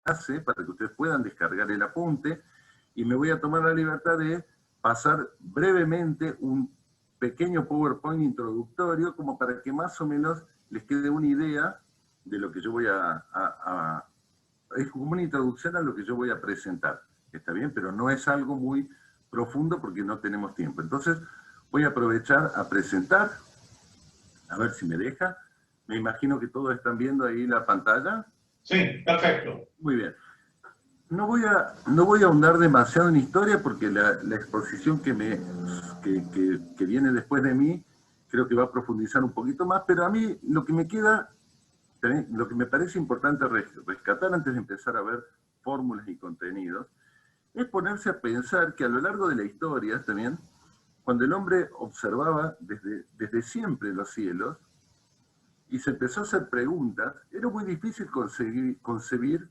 enlace para que ustedes puedan descargar el apunte, y me voy a tomar la libertad de pasar brevemente un pequeño PowerPoint introductorio como para que más o menos les quede una idea de lo que yo voy es como una introducción a lo que yo voy a presentar. ¿Está bien? Pero no es algo muy profundo porque no tenemos tiempo. Entonces voy a aprovechar a presentar, a ver si me deja. Me imagino que todos están viendo ahí la pantalla. Sí, perfecto. Muy bien. No voy a ahondar demasiado en historia porque la exposición que viene después de mí creo que va a profundizar un poquito más, pero a mí lo que me queda, lo que me parece importante rescatar antes de empezar a ver fórmulas y contenidos, es ponerse a pensar que a lo largo de la historia también, cuando el hombre observaba desde siempre los cielos y se empezó a hacer preguntas, era muy difícil concebir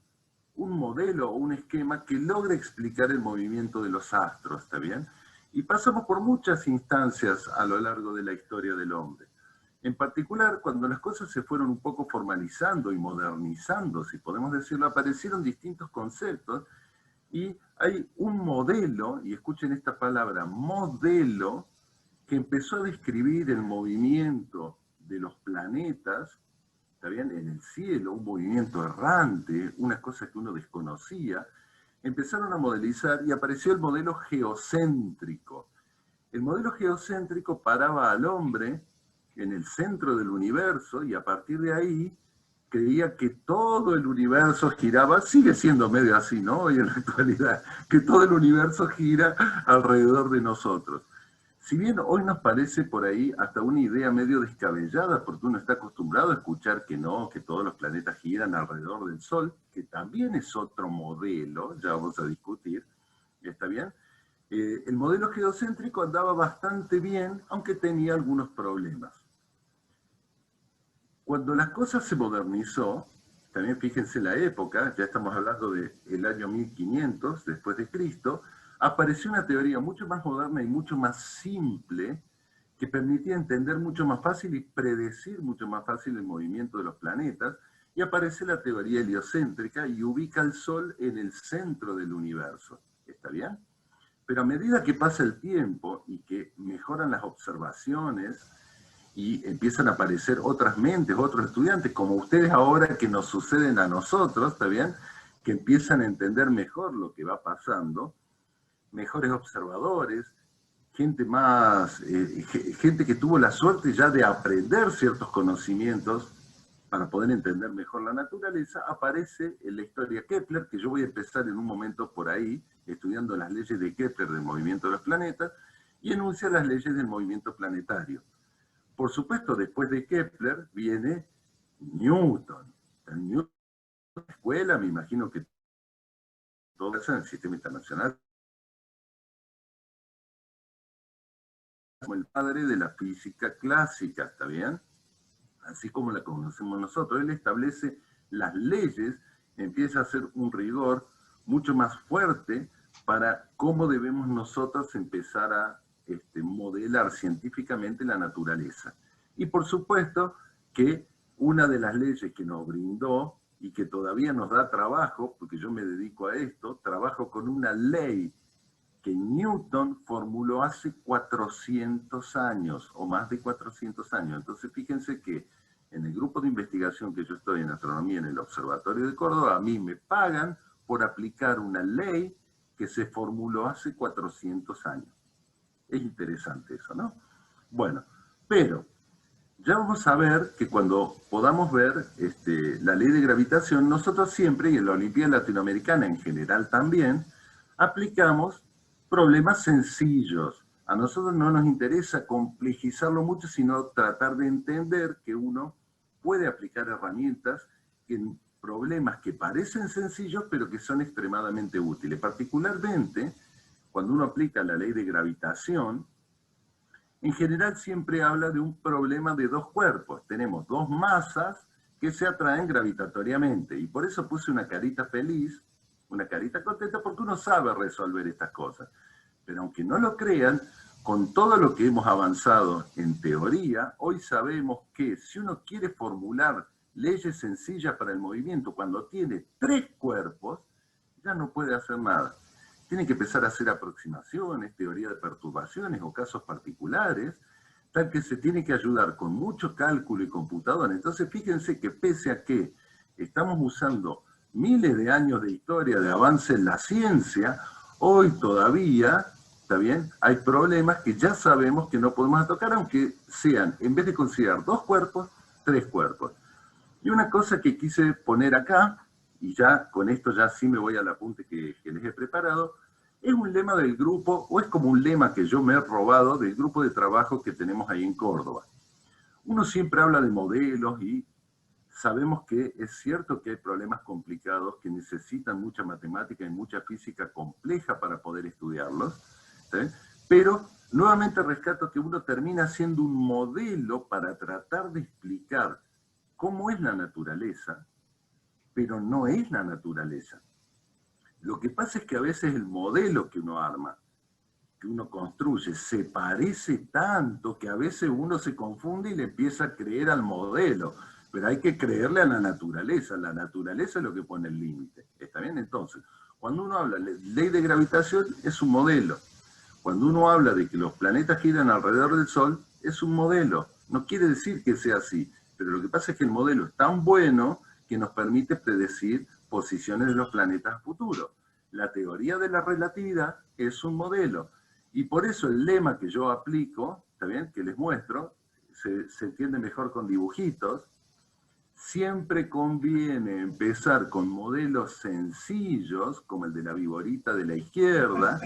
un modelo o un esquema que logre explicar el movimiento de los astros, ¿está bien? Y pasamos por muchas instancias a lo largo de la historia del hombre. En particular, cuando las cosas se fueron un poco formalizando y modernizando, si podemos decirlo, aparecieron distintos conceptos y hay un modelo, y escuchen esta palabra, modelo, que empezó a describir el movimiento de los planetas, ¿está bien? En el cielo, un movimiento errante, una cosa que uno desconocía, empezaron a modelizar y apareció el modelo geocéntrico. El modelo geocéntrico paraba al hombre en el centro del universo y a partir de ahí creía que todo el universo giraba, sigue siendo medio así, ¿no? Hoy en la actualidad, que todo el universo gira alrededor de nosotros. Si bien hoy nos parece por ahí hasta una idea medio descabellada, porque uno está acostumbrado a escuchar que no, que todos los planetas giran alrededor del Sol, que también es otro modelo, ya vamos a discutir, ¿está bien? El modelo geocéntrico andaba bastante bien, aunque tenía algunos problemas. Cuando las cosas se modernizó, también fíjense la época, ya estamos hablando del año 1500 después de Cristo, apareció una teoría mucho más moderna y mucho más simple que permitía entender mucho más fácil y predecir mucho más fácil el movimiento de los planetas, y aparece la teoría heliocéntrica y ubica al Sol en el centro del universo. ¿Está bien? Pero a medida que pasa el tiempo y que mejoran las observaciones y empiezan a aparecer otras mentes, otros estudiantes, como ustedes ahora que nos suceden a nosotros, ¿está bien? Que empiezan a entender mejor lo que va pasando, mejores observadores, gente gente que tuvo la suerte ya de aprender ciertos conocimientos para poder entender mejor la naturaleza, aparece en la historia Kepler, que yo voy a empezar en un momento por ahí, estudiando las leyes de Kepler del movimiento de los planetas, y enuncia las leyes del movimiento planetario. Por supuesto, después de Kepler viene Newton. Newton, la escuela, me imagino que todo eso en el sistema internacional, como el padre de la física clásica, ¿está bien? Así como la conocemos nosotros. Él establece las leyes, empieza a hacer un rigor mucho más fuerte para cómo debemos nosotros empezar a modelar científicamente la naturaleza. Y por supuesto que una de las leyes que nos brindó y que todavía nos da trabajo, porque yo me dedico a esto, trabajo con una ley que Newton formuló hace 400 años, o más de 400 años. Entonces fíjense que en el grupo de investigación que yo estoy en astronomía en el Observatorio de Córdoba, a mí me pagan por aplicar una ley que se formuló hace 400 años. Es interesante eso, ¿no? Bueno, pero ya vamos a ver que cuando podamos ver la ley de gravitación, nosotros siempre, y en la Olimpiada Latinoamericana en general también, aplicamos problemas sencillos. A nosotros no nos interesa complejizarlo mucho, sino tratar de entender que uno puede aplicar herramientas en problemas que parecen sencillos, pero que son extremadamente útiles. Particularmente, cuando uno aplica la ley de gravitación, en general siempre habla de un problema de dos cuerpos. Tenemos dos masas que se atraen gravitatoriamente. Y por eso puse una carita feliz, una carita contenta, porque uno sabe resolver estas cosas. Pero aunque no lo crean, con todo lo que hemos avanzado en teoría, hoy sabemos que si uno quiere formular leyes sencillas para el movimiento, cuando tiene 3 cuerpos, ya no puede hacer nada. Tiene que empezar a hacer aproximaciones, teoría de perturbaciones o casos particulares, tal que se tiene que ayudar con mucho cálculo y computadora. Entonces fíjense que pese a que estamos usando miles de años de historia, de avance en la ciencia, hoy todavía, ¿está bien?, hay problemas que ya sabemos que no podemos tocar, aunque sean, en vez de considerar 2 cuerpos, 3 cuerpos. Y una cosa que quise poner acá, y ya con esto ya sí me voy al apunte que les he preparado, es un lema del grupo, o es como un lema que yo me he robado del grupo de trabajo que tenemos ahí en Córdoba. Uno siempre habla de modelos y sabemos que es cierto que hay problemas complicados que necesitan mucha matemática y mucha física compleja para poder estudiarlos, ¿sí? Pero nuevamente rescato que uno termina siendo un modelo para tratar de explicar cómo es la naturaleza, pero no es la naturaleza. Lo que pasa es que a veces el modelo que uno arma, que uno construye, se parece tanto que a veces uno se confunde y le empieza a creer al modelo. Pero hay que creerle a la naturaleza. La naturaleza es lo que pone el límite. ¿Está bien? Entonces, cuando uno habla de ley de gravitación, es un modelo. Cuando uno habla de que los planetas giran alrededor del Sol, es un modelo. No quiere decir que sea así, pero lo que pasa es que el modelo es tan bueno que nos permite predecir posiciones de los planetas a futuro. La teoría de la relatividad es un modelo. Y por eso el lema que yo aplico, ¿está bien?, que les muestro, se entiende mejor con dibujitos. Siempre conviene empezar con modelos sencillos, como el de la viborita de la izquierda,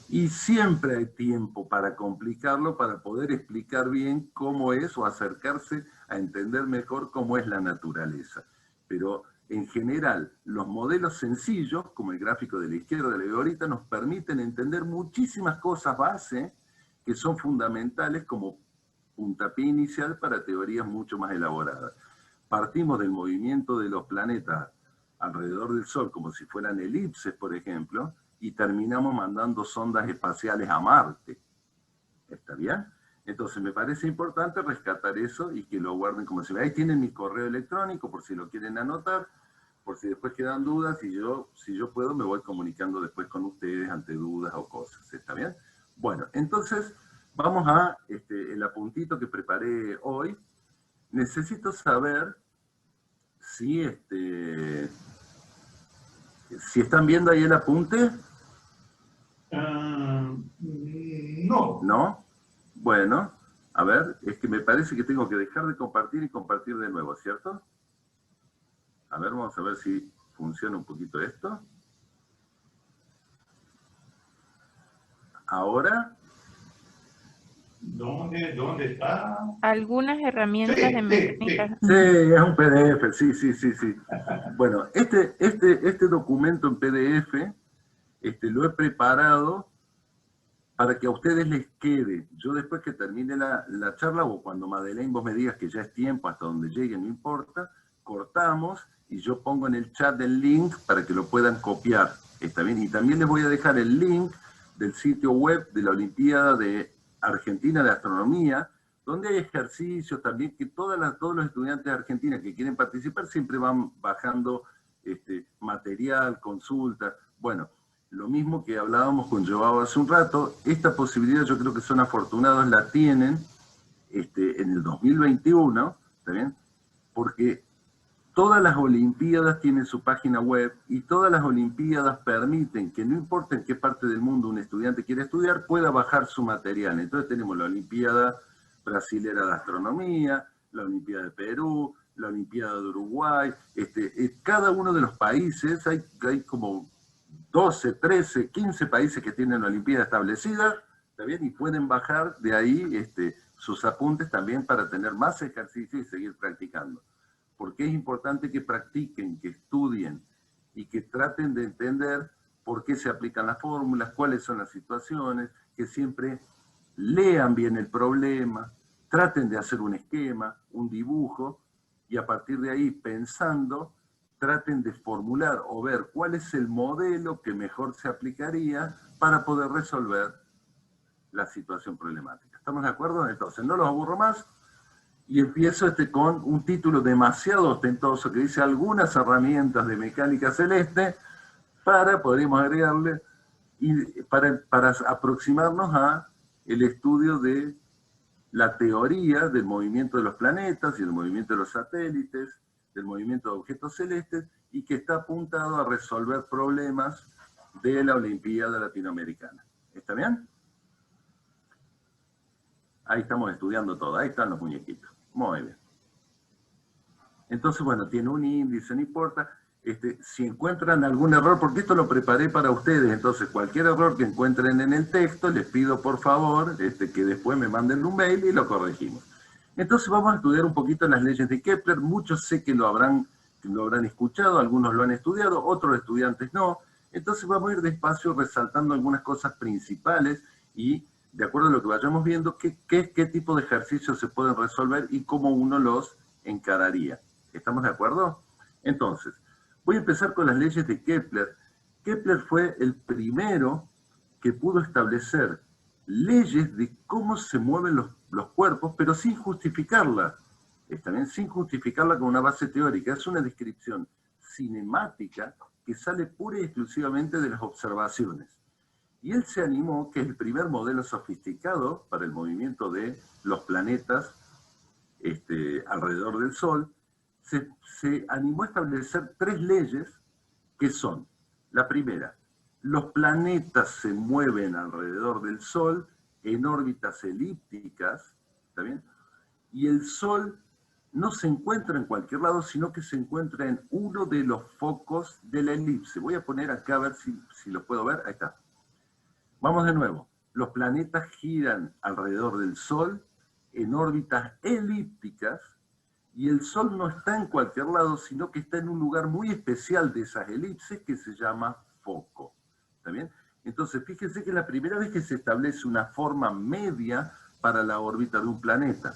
y siempre hay tiempo para complicarlo, para poder explicar bien cómo es o acercarse a entender mejor cómo es la naturaleza. Pero en general, los modelos sencillos, como el gráfico de la izquierda de la viborita, nos permiten entender muchísimas cosas base que son fundamentales como puntapié inicial para teorías mucho más elaboradas. Partimos del movimiento de los planetas alrededor del Sol como si fueran elipses, por ejemplo, y terminamos mandando sondas espaciales a Marte. ¿Está bien? Entonces me parece importante rescatar eso y que lo guarden como si... Ahí tienen mi correo electrónico por si lo quieren anotar, por si después quedan dudas, y si yo puedo me voy comunicando después con ustedes ante dudas o cosas. ¿Está bien? Bueno, entonces vamos a el apuntito que preparé hoy. Necesito saber si, si están viendo ahí el apunte. No. ¿No? Bueno, a ver, es que me parece que tengo que dejar de compartir y compartir de nuevo, ¿cierto? A ver, vamos a ver si funciona un poquito esto. Ahora... ¿Dónde está? Algunas herramientas de mecánica. Sí, es un PDF, sí. Bueno, este documento en PDF lo he preparado para que a ustedes les quede. Yo después que termine la charla, o cuando Madeleine vos me digas que ya es tiempo, hasta donde llegue, no importa, cortamos y yo pongo en el chat el link para que lo puedan copiar. ¿Está bien? Y también les voy a dejar el link del sitio web de la Olimpiada de Argentina de Astronomía, donde hay ejercicios también que todos los estudiantes de Argentina que quieren participar siempre van bajando material, consultas. Bueno, lo mismo que hablábamos con Joao hace un rato, esta posibilidad yo creo que son afortunados, la tienen en el 2021, ¿está bien? Porque todas las Olimpiadas tienen su página web y todas las Olimpiadas permiten que no importa en qué parte del mundo un estudiante quiera estudiar, pueda bajar su material. Entonces tenemos la Olimpiada Brasilera de Astronomía, la Olimpiada de Perú, la Olimpiada de Uruguay. Cada uno de los países, hay como 12, 13, 15 países que tienen la Olimpiada establecida, ¿está bien? Y pueden bajar de ahí sus apuntes también para tener más ejercicio y seguir practicando. Porque es importante que practiquen, que estudien y que traten de entender por qué se aplican las fórmulas, cuáles son las situaciones, que siempre lean bien el problema, traten de hacer un esquema, un dibujo, y a partir de ahí, pensando, traten de formular o ver cuál es el modelo que mejor se aplicaría para poder resolver la situación problemática. ¿Estamos de acuerdo? Entonces, no los aburro más. Y empiezo con un título demasiado ostentoso que dice algunas herramientas de mecánica celeste podríamos agregarle, y para aproximarnos a el estudio de la teoría del movimiento de los planetas y del movimiento de los satélites, del movimiento de objetos celestes, y que está apuntado a resolver problemas de la Olimpiada Latinoamericana. ¿Está bien? Ahí estamos estudiando todo, ahí están los muñequitos. Muy bien. Entonces, bueno, tiene un índice, no importa. Si encuentran algún error, porque esto lo preparé para ustedes, entonces cualquier error que encuentren en el texto, les pido por favor que después me manden un mail y lo corregimos. Entonces vamos a estudiar un poquito las leyes de Kepler. Muchos sé que lo habrán escuchado, algunos lo han estudiado, otros estudiantes no. Entonces vamos a ir despacio resaltando algunas cosas principales y de acuerdo a lo que vayamos viendo, qué tipo de ejercicios se pueden resolver y cómo uno los encararía. ¿Estamos de acuerdo? Entonces, voy a empezar con las leyes de Kepler. Kepler fue el primero que pudo establecer leyes de cómo se mueven los cuerpos, pero sin justificarla. También sin justificarla con una base teórica. Es una descripción cinemática que sale pura y exclusivamente de las observaciones. Y él se animó, que es el primer modelo sofisticado para el movimiento de los planetas alrededor del Sol, se animó a establecer 3 leyes que son, la primera, los planetas se mueven alrededor del Sol en órbitas elípticas, ¿está bien? Y el Sol no se encuentra en cualquier lado, sino que se encuentra en uno de los focos de la elipse. Voy a poner acá a ver si lo puedo ver, ahí está. Vamos de nuevo. Los planetas giran alrededor del Sol en órbitas elípticas y el Sol no está en cualquier lado, sino que está en un lugar muy especial de esas elipses que se llama foco. ¿Está bien? Entonces, fíjense que es la primera vez que se establece una forma media para la órbita de un planeta.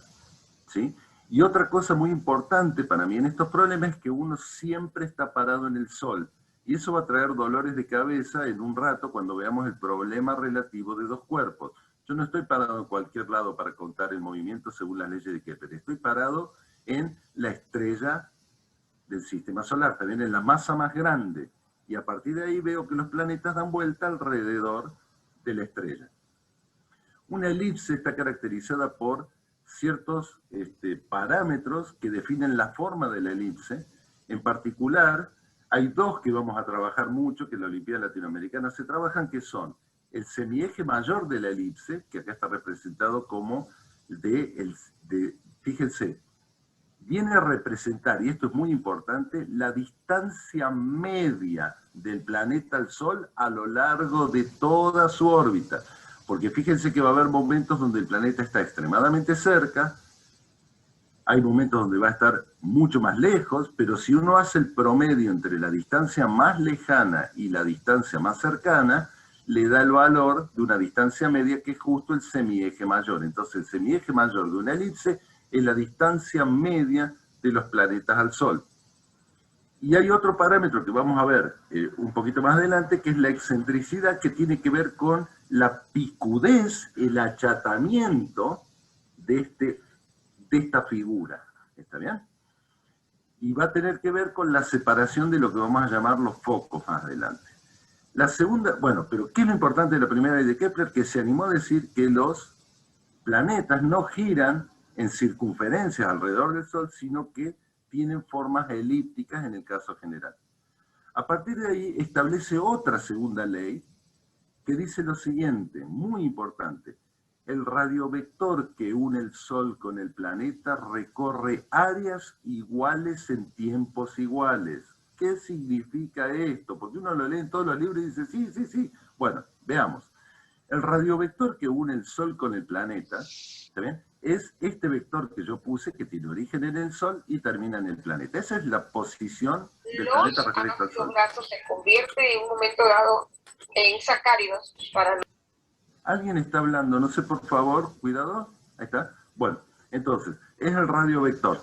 ¿Sí? Y otra cosa muy importante para mí en estos problemas es que uno siempre está parado en el Sol. Y eso va a traer dolores de cabeza en un rato cuando veamos el problema relativo de 2 cuerpos. Yo no estoy parado en cualquier lado para contar el movimiento según las leyes de Kepler. Estoy parado en la estrella del sistema solar, también en la masa más grande. Y a partir de ahí veo que los planetas dan vuelta alrededor de la estrella. Una elipse está caracterizada por ciertos parámetros que definen la forma de la elipse. En particular, hay 2 que vamos a trabajar mucho, que en la Olimpiada Latinoamericana se trabajan, que son el semieje mayor de la elipse, que acá está representado como fíjense, viene a representar, y esto es muy importante, la distancia media del planeta al Sol a lo largo de toda su órbita. Porque fíjense que va a haber momentos donde el planeta está extremadamente cerca, hay momentos donde va a estar mucho más lejos, pero si uno hace el promedio entre la distancia más lejana y la distancia más cercana, le da el valor de una distancia media que es justo el semieje mayor. Entonces el semieje mayor de una elipse es la distancia media de los planetas al Sol. Y hay otro parámetro que vamos a ver un poquito más adelante, que es la excentricidad, que tiene que ver con la picudez, el achatamiento de esta figura. ¿Está bien? Y va a tener que ver con la separación de lo que vamos a llamar los focos más adelante. La segunda, bueno, pero ¿qué es lo importante de la primera ley de Kepler? Que se animó a decir que los planetas no giran en circunferencias alrededor del Sol, sino que tienen formas elípticas en el caso general. A partir de ahí establece otra segunda ley que dice lo siguiente, muy importante: el radiovector que une el Sol con el planeta recorre áreas iguales en tiempos iguales. ¿Qué significa esto? Porque uno lo lee en todos los libros y dice, sí, sí, sí. Bueno, veamos. El radiovector que une el Sol con el planeta, ¿está bien?, es este vector que yo puse, que tiene origen en el Sol y termina en el planeta. Esa es la posición del planeta respecto al Sol. Los gatos se convierten en un momento dado en sacáridos para... Alguien está hablando, no sé, por favor, cuidado. Ahí está. Bueno, entonces, es el radiovector.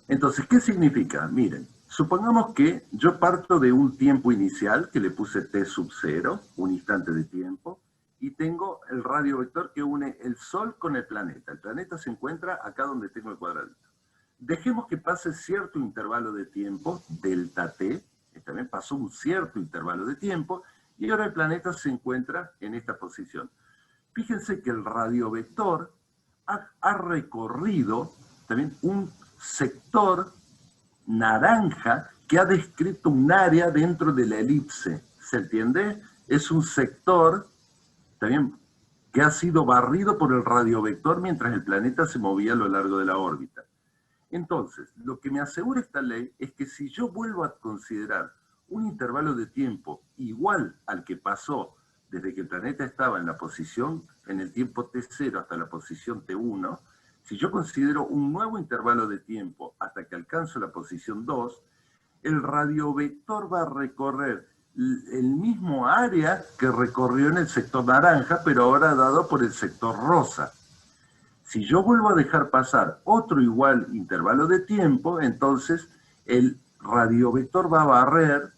Entonces, ¿qué significa? Miren, supongamos que yo parto de un tiempo inicial, que le puse t sub 0, un instante de tiempo, y tengo el radiovector que une el Sol con el planeta. El planeta se encuentra acá donde tengo el cuadradito. Dejemos que pase cierto intervalo de tiempo, delta t, también pasó un cierto intervalo de tiempo, y ahora el planeta se encuentra en esta posición. Fíjense que el radiovector ha recorrido también un sector naranja que ha descrito un área dentro de la elipse. ¿Se entiende? Es un sector también que ha sido barrido por el radiovector mientras el planeta se movía a lo largo de la órbita. Entonces, lo que me asegura esta ley es que si yo vuelvo a considerar un intervalo de tiempo igual al que pasó desde que el planeta estaba en la posición, en el tiempo t0 hasta la posición t1, si yo considero un nuevo intervalo de tiempo hasta que alcanzo la posición 2, el radiovector va a recorrer el mismo área que recorrió en el sector naranja, pero ahora dado por el sector rosa. Si yo vuelvo a dejar pasar otro igual intervalo de tiempo, entonces el radiovector va a barrer,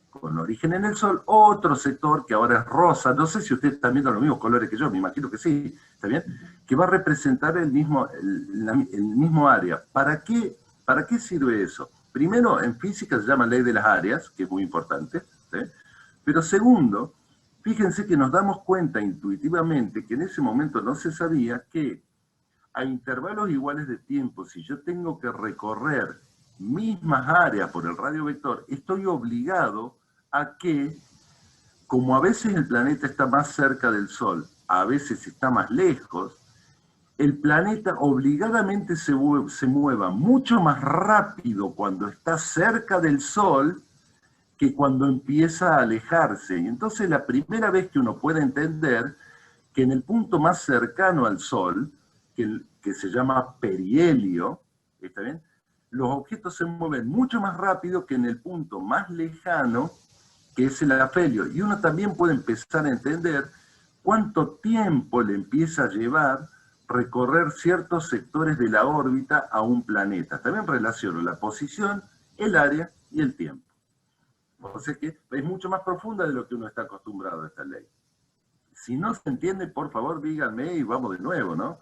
con origen en el Sol, otro sector que ahora es rosa. No sé si ustedes están viendo los mismos colores que yo, me imagino que sí, ¿está bien? Que va a representar el mismo área. ¿Para qué sirve eso? Primero, en física se llama ley de las áreas, que es muy importante, ¿sí? Pero segundo, fíjense que nos damos cuenta intuitivamente que en ese momento no se sabía que a intervalos iguales de tiempo, si yo tengo que recorrer mismas áreas por el radiovector, estoy obligado a que, como a veces el planeta está más cerca del Sol, a veces está más lejos, el planeta obligadamente se mueva mucho más rápido cuando está cerca del Sol que cuando empieza a alejarse. Y entonces la primera vez que uno puede entender que en el punto más cercano al Sol, que se llama perihelio, ¿está bien?, los objetos se mueven mucho más rápido que en el punto más lejano, que es el afelio. Y uno también puede empezar a entender cuánto tiempo le empieza a llevar recorrer ciertos sectores de la órbita a un planeta. También relaciono la posición, el área y el tiempo. O sea que es mucho más profunda de lo que uno está acostumbrado a esta ley. Si no se entiende, por favor, díganme y vamos de nuevo, ¿no?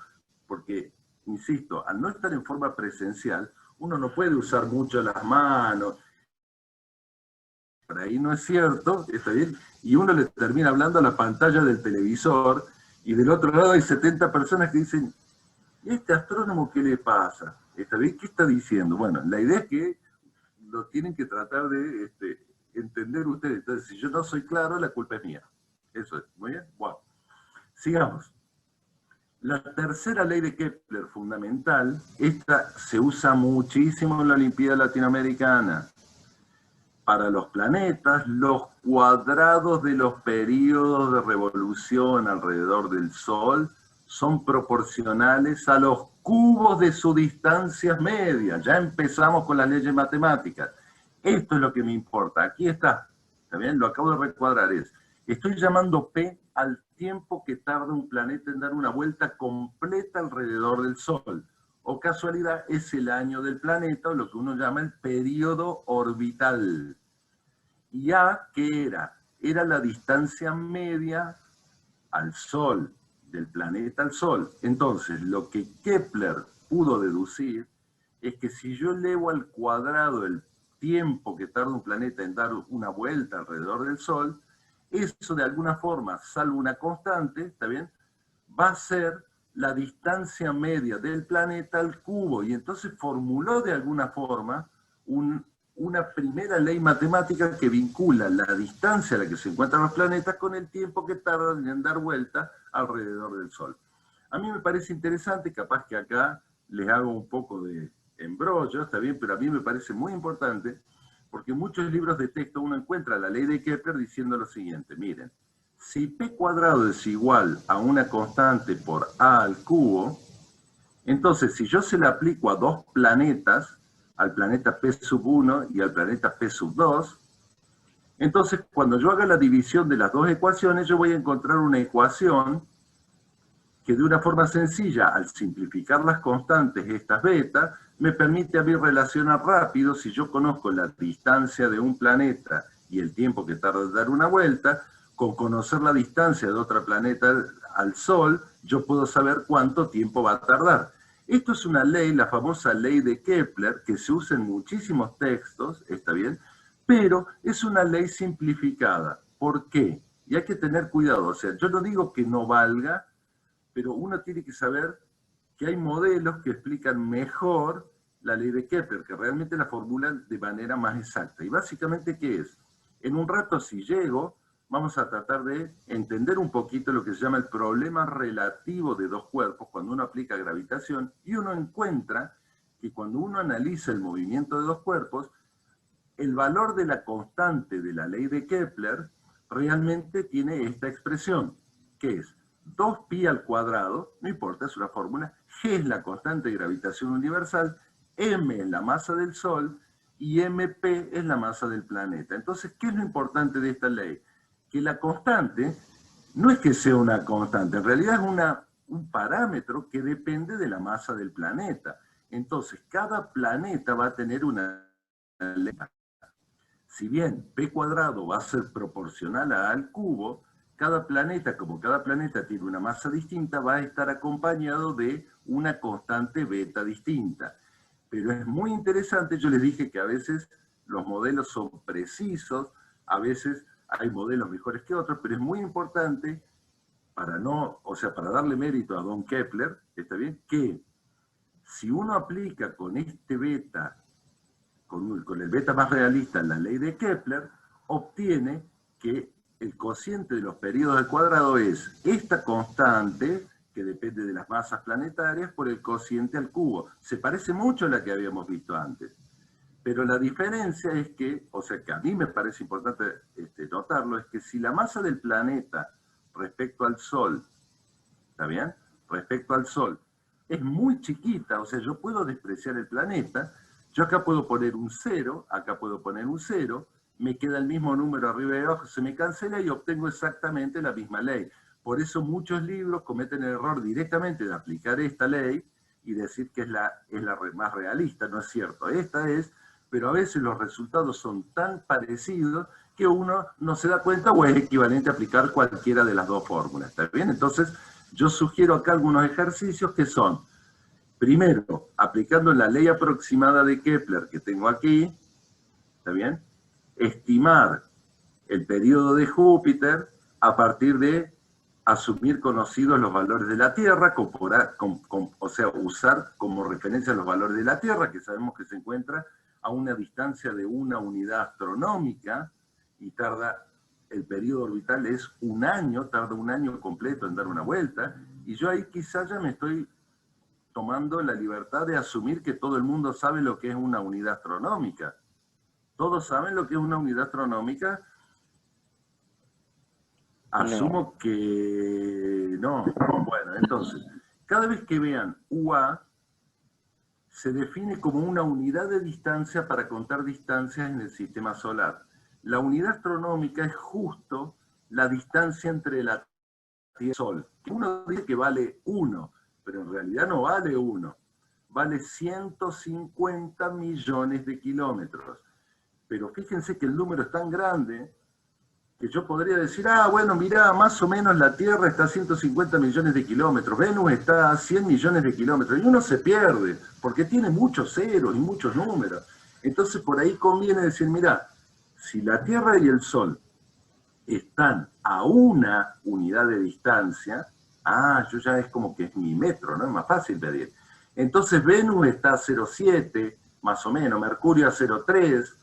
Porque, insisto, al no estar en forma presencial, uno no puede usar mucho las manos. Por ahí no es cierto, ¿está bien? Y uno le termina hablando a la pantalla del televisor, y del otro lado hay 70 personas que dicen, ¿y este astrónomo qué le pasa? ¿Está bien? ¿Qué está diciendo? Bueno, la idea es que lo tienen que tratar de entender ustedes. Entonces, si yo no soy claro, la culpa es mía. Eso es. ¿Muy bien? Bueno. Sigamos. La tercera ley de Kepler, fundamental, esta se usa muchísimo en la Olimpiada Latinoamericana. Para los planetas, los cuadrados de los periodos de revolución alrededor del Sol son proporcionales a los cubos de sus distancias medias. Ya empezamos con las leyes matemáticas. Esto es lo que me importa. Aquí está. ¿También? Lo acabo de recuadrar. Estoy llamando P al tiempo que tarda un planeta en dar una vuelta completa alrededor del Sol. O casualidad, es el año del planeta, o lo que uno llama el período orbital. Y A, ¿qué era? Era la distancia media al Sol, del planeta al Sol. Entonces, lo que Kepler pudo deducir es que si yo elevo al cuadrado el tiempo que tarda un planeta en dar una vuelta alrededor del Sol, eso de alguna forma, salvo una constante, ¿está bien?, va a ser la distancia media del planeta al cubo. Y entonces formuló de alguna forma una primera ley matemática que vincula la distancia a la que se encuentran los planetas con el tiempo que tardan en dar vuelta alrededor del Sol. A mí me parece interesante, capaz que acá les hago un poco de embrollo, está bien, pero a mí me parece muy importante, porque en muchos libros de texto uno encuentra la ley de Kepler diciendo lo siguiente, miren, si P cuadrado es igual a una constante por A al cubo, entonces si yo se le aplico a dos planetas, al planeta P sub 1 y al planeta P sub 2, entonces cuando yo haga la división de las dos ecuaciones, yo voy a encontrar una ecuación que de una forma sencilla, al simplificar las constantes, estas beta, me permite a mí relacionar rápido, si yo conozco la distancia de un planeta y el tiempo que tarda en dar una vuelta, con conocer la distancia de otro planeta al Sol, yo puedo saber cuánto tiempo va a tardar. Esto es una ley, la famosa ley de Kepler, que se usa en muchísimos textos, ¿está bien? Pero es una ley simplificada. ¿Por qué? Y hay que tener cuidado. O sea, yo no digo que no valga, pero uno tiene que saber que hay modelos que explican mejor la ley de Kepler, que realmente la formulan de manera más exacta. Y básicamente, ¿qué es? En un rato, si llego, vamos a tratar de entender un poquito lo que se llama el problema relativo de dos cuerpos cuando uno aplica gravitación, y uno encuentra que cuando uno analiza el movimiento de dos cuerpos, el valor de la constante de la ley de Kepler realmente tiene esta expresión, que es 2pi al cuadrado, no importa, es una fórmula, g es la constante de gravitación universal, m es la masa del Sol, y mp es la masa del planeta. Entonces, ¿qué es lo importante de esta ley? Que la constante no es que sea una constante, en realidad es un parámetro que depende de la masa del planeta. Entonces, cada planeta va a tener una ley. Si bien p cuadrado va a ser proporcional a al cubo, cada planeta, como cada planeta tiene una masa distinta, va a estar acompañado de una constante beta distinta. Pero es muy interesante, yo les dije que a veces los modelos son precisos, a veces hay modelos mejores que otros, pero es muy importante para para darle mérito a Don Kepler, ¿está bien? Que si uno aplica con este beta, con el beta más realista, la ley de Kepler, obtiene que el cociente de los periodos al cuadrado es esta constante, que depende de las masas planetarias, por el cociente al cubo. Se parece mucho a la que habíamos visto antes. Pero la diferencia es que, o sea que a mí me parece importante notarlo, es que si la masa del planeta respecto al Sol, ¿está bien? Respecto al Sol, es muy chiquita, o sea, yo puedo despreciar el planeta, yo acá puedo poner un 0, acá puedo poner un 0, me queda el mismo número arriba y abajo, se me cancela y obtengo exactamente la misma ley. Por eso muchos libros cometen el error directamente de aplicar esta ley y decir que es la más realista, no es cierto, esta es, pero a veces los resultados son tan parecidos que uno no se da cuenta o es equivalente a aplicar cualquiera de las dos fórmulas, ¿está bien? Entonces, yo sugiero acá algunos ejercicios que son, primero, aplicando la ley aproximada de Kepler que tengo aquí, ¿está bien? Estimar el periodo de Júpiter a partir de asumir conocidos los valores de la Tierra, o sea, usar como referencia los valores de la Tierra, que sabemos que se encuentra a una distancia de una unidad astronómica, y el periodo orbital es un año, tarda un año completo en dar una vuelta, y yo ahí quizás ya me estoy tomando la libertad de asumir que todo el mundo sabe lo que es una unidad astronómica. ¿Todos saben lo que es una unidad astronómica? Asumo que no. Bueno, entonces, cada vez que vean UA, se define como una unidad de distancia para contar distancias en el sistema solar. La unidad astronómica es justo la distancia entre la Tierra y el Sol. Uno dice que vale 1, pero en realidad no vale 1. Vale 150 millones de kilómetros. Pero fíjense que el número es tan grande que yo podría decir, bueno, mirá, más o menos la Tierra está a 150 millones de kilómetros, Venus está a 100 millones de kilómetros, y uno se pierde, porque tiene muchos ceros y muchos números. Entonces por ahí conviene decir, mirá, si la Tierra y el Sol están a una unidad de distancia, yo ya es como que es mi metro, ¿no? Es más fácil medir. Entonces Venus está a 0,7, más o menos, Mercurio a 0,3,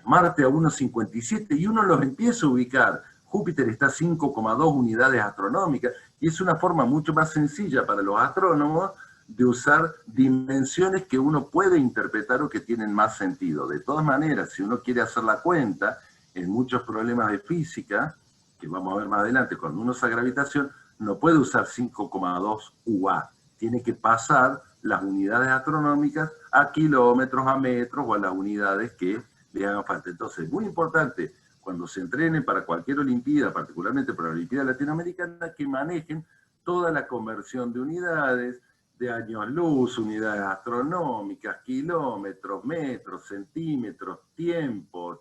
Marte a 1,57, y uno los empieza a ubicar. Júpiter está a 5,2 unidades astronómicas, y es una forma mucho más sencilla para los astrónomos de usar dimensiones que uno puede interpretar o que tienen más sentido. De todas maneras, si uno quiere hacer la cuenta, en muchos problemas de física, que vamos a ver más adelante, cuando uno usa gravitación, no puede usar 5,2 UA. Tiene que pasar las unidades astronómicas a kilómetros, a metros o a las unidades que le hagan falta. Entonces, muy importante, cuando se entrenen para cualquier Olimpiada, particularmente para la Olimpiada Latinoamericana, que manejen toda la conversión de unidades, de años luz, unidades astronómicas, kilómetros, metros, centímetros, tiempos,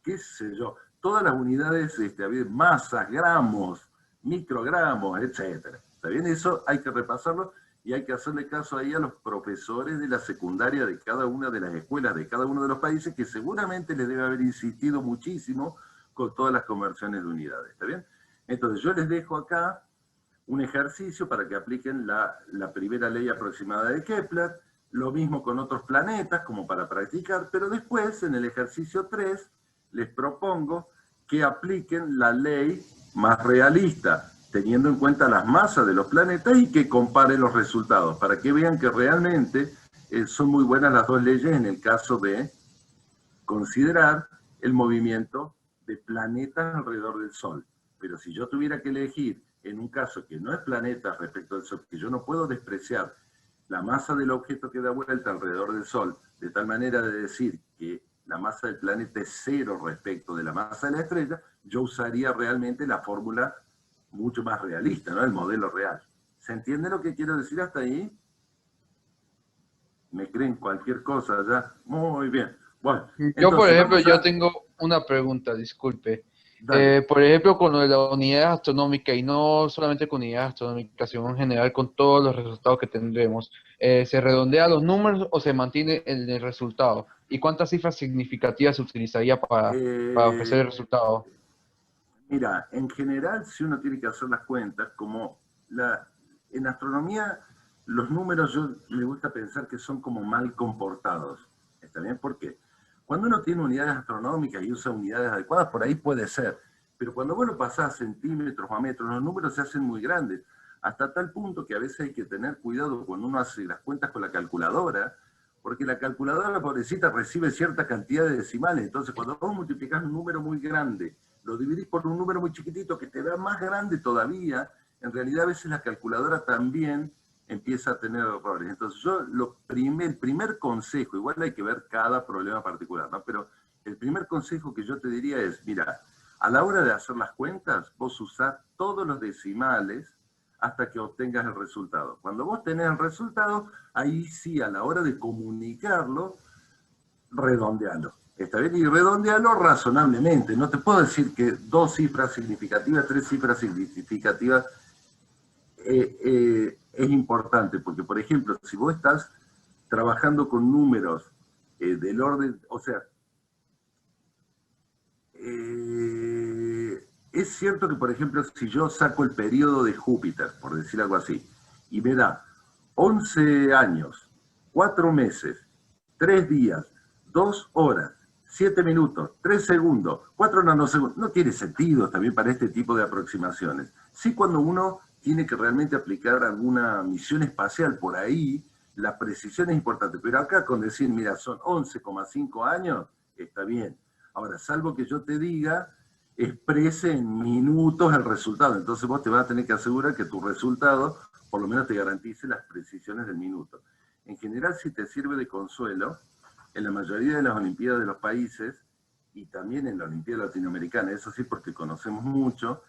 qué sé yo, todas las unidades, masas, gramos, microgramos, etcétera. ¿Está bien? Eso hay que repasarlo y hay que hacerle caso ahí a los profesores de la secundaria de cada una de las escuelas de cada uno de los países, que seguramente les debe haber insistido muchísimo con todas las conversiones de unidades. ¿Está bien? Entonces yo les dejo acá un ejercicio para que apliquen la primera ley aproximada de Kepler, lo mismo con otros planetas como para practicar, pero después en el ejercicio 3 les propongo que apliquen la ley más realista, teniendo en cuenta las masas de los planetas y que comparen los resultados, para que vean que realmente son muy buenas las dos leyes en el caso de considerar el movimiento de planetas alrededor del Sol. Pero si yo tuviera que elegir en un caso que no es planeta respecto al Sol, que yo no puedo despreciar la masa del objeto que da vuelta alrededor del Sol, de tal manera de decir que la masa del planeta es cero respecto de la masa de la estrella, yo usaría realmente la fórmula mucho más realista, ¿no? El modelo real. ¿Se entiende lo que quiero decir hasta ahí? ¿Me creen cualquier cosa ya? Muy bien. Bueno, yo, por ejemplo, entonces, yo tengo una pregunta, disculpe. Dale. Por ejemplo, con lo de la unidad astronómica, y no solamente con unidades astronómicas, sino en general con todos los resultados que tendremos, ¿se redondea los números o se mantiene el resultado? ¿Y cuántas cifras significativas se utilizaría para ofrecer el resultado? Mira, en general, si uno tiene que hacer las cuentas, en astronomía, los números yo me gusta pensar que son como mal comportados. ¿Está bien? ¿Por qué? Cuando uno tiene unidades astronómicas y usa unidades adecuadas, por ahí puede ser. Pero cuando vos lo pasás a centímetros o a metros, los números se hacen muy grandes. Hasta tal punto que a veces hay que tener cuidado cuando uno hace las cuentas con la calculadora, porque la calculadora, pobrecita, recibe cierta cantidad de decimales. Entonces, cuando vos multiplicás un número muy grande, lo dividís por un número muy chiquitito que te da más grande todavía, en realidad a veces la calculadora también empieza a tener errores. Entonces yo, el primer consejo, igual hay que ver cada problema particular, ¿no? Pero el primer consejo que yo te diría es, mira, a la hora de hacer las cuentas, vos usás todos los decimales hasta que obtengas el resultado. Cuando vos tenés el resultado, ahí sí, a la hora de comunicarlo, redondealo. ¿Está bien? Y redondealo razonablemente. No te puedo decir que 2 cifras significativas, 3 cifras significativas es importante, porque, por ejemplo, si vos estás trabajando con números del orden, o sea, es cierto que, por ejemplo, si yo saco el periodo de Júpiter, por decir algo así, y me da 11 años, 4 meses, 3 días, 2 horas, 7 minutos, 3 segundos, 4 nanosegundos, no tiene sentido también para este tipo de aproximaciones. Sí, cuando uno tiene que realmente aplicar alguna misión espacial por ahí, la precisión es importante. Pero acá con decir, mira, son 11,5 años, está bien. Ahora, salvo que yo te diga, exprese en minutos el resultado. Entonces vos te vas a tener que asegurar que tu resultado, por lo menos te garantice las precisiones del minuto. En general, si te sirve de consuelo, en la mayoría de las Olimpiadas de los países, y también en la Olimpiada Latinoamericana, eso sí porque conocemos mucho,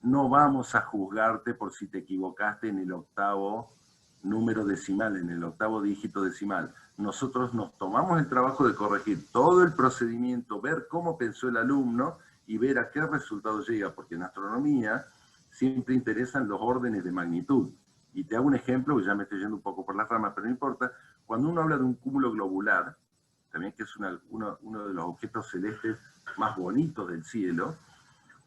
no vamos a juzgarte por si te equivocaste en el octavo número decimal, en el octavo dígito decimal. Nosotros nos tomamos el trabajo de corregir todo el procedimiento, ver cómo pensó el alumno y ver a qué resultado llega, porque en astronomía siempre interesan los órdenes de magnitud. Y te hago un ejemplo, que ya me estoy yendo un poco por las ramas, pero no importa. Cuando uno habla de un cúmulo globular, también que es uno de los objetos celestes más bonitos del cielo,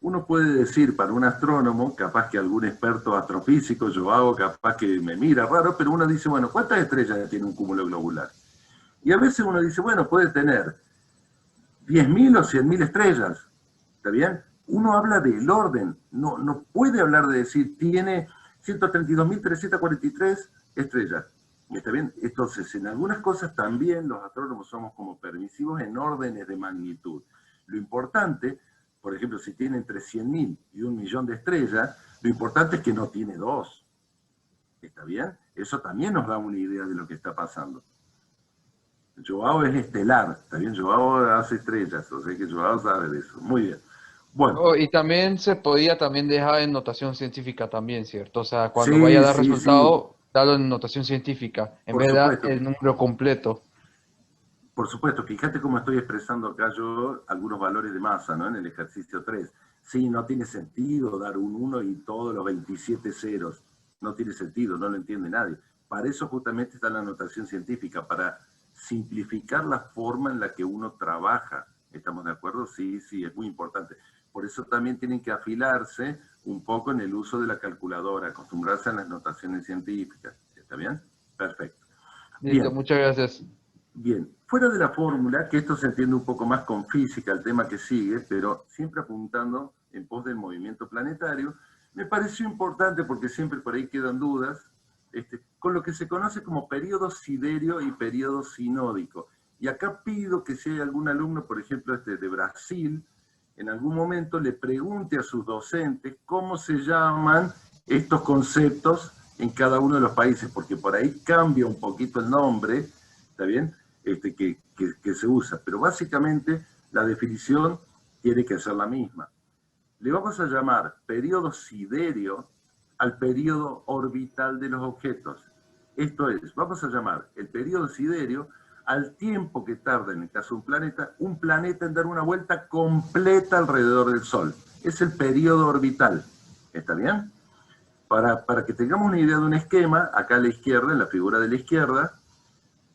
uno puede decir para un astrónomo, capaz que algún experto astrofísico, yo hago, capaz que me mira raro, pero uno dice, bueno, ¿cuántas estrellas tiene un cúmulo globular? Y a veces uno dice, bueno, puede tener 10.000 o 100.000 estrellas, ¿está bien? Uno habla del orden, no puede hablar de decir, tiene 132.343 estrellas, ¿está bien? Entonces, en algunas cosas también los astrónomos somos como permisivos en órdenes de magnitud. Lo importante, por ejemplo, si tiene entre 100.000 y 1.000.000 de estrellas, lo importante es que no tiene 2. ¿Está bien? Eso también nos da una idea de lo que está pasando. Joao es estelar, ¿está bien? Joao hace estrellas, o sea que Joao sabe de eso. Muy bien. Bueno. Y también se podía también dejar en notación científica también, ¿cierto? O sea, cuando Sí, vaya a dar sí, resultado, sí. darlo en notación científica, en Por vez de dar supuesto. el número completo. Por supuesto, fíjate cómo estoy expresando acá yo algunos valores de masa, ¿no? En el ejercicio 3. Sí, no tiene sentido dar un 1 y todos los 27 ceros. No tiene sentido, no lo entiende nadie. Para eso justamente está la notación científica, para simplificar la forma en la que uno trabaja. ¿Estamos de acuerdo? Sí, sí, es muy importante. Por eso también tienen que afilarse un poco en el uso de la calculadora, acostumbrarse a las notaciones científicas. ¿Está bien? Perfecto. Listo, Bien. muchas gracias. Bien, fuera de la fórmula, que esto se entiende un poco más con física, el tema que sigue, pero siempre apuntando en pos del movimiento planetario, me pareció importante, porque siempre por ahí quedan dudas, con lo que se conoce como periodo siderio y periodo sinódico. Y acá pido que si hay algún alumno, por ejemplo de Brasil, en algún momento le pregunte a sus docentes cómo se llaman estos conceptos en cada uno de los países, porque por ahí cambia un poquito el nombre, ¿está bien? Que se usa, pero básicamente la definición tiene que ser la misma. Le vamos a llamar periodo siderio al periodo orbital de los objetos. Esto es, vamos a llamar el periodo siderio al tiempo que tarda, en el caso de un planeta en dar una vuelta completa alrededor del Sol. Es el periodo orbital. ¿Está bien? Para que tengamos una idea de un esquema, acá a la izquierda, en la figura de la izquierda,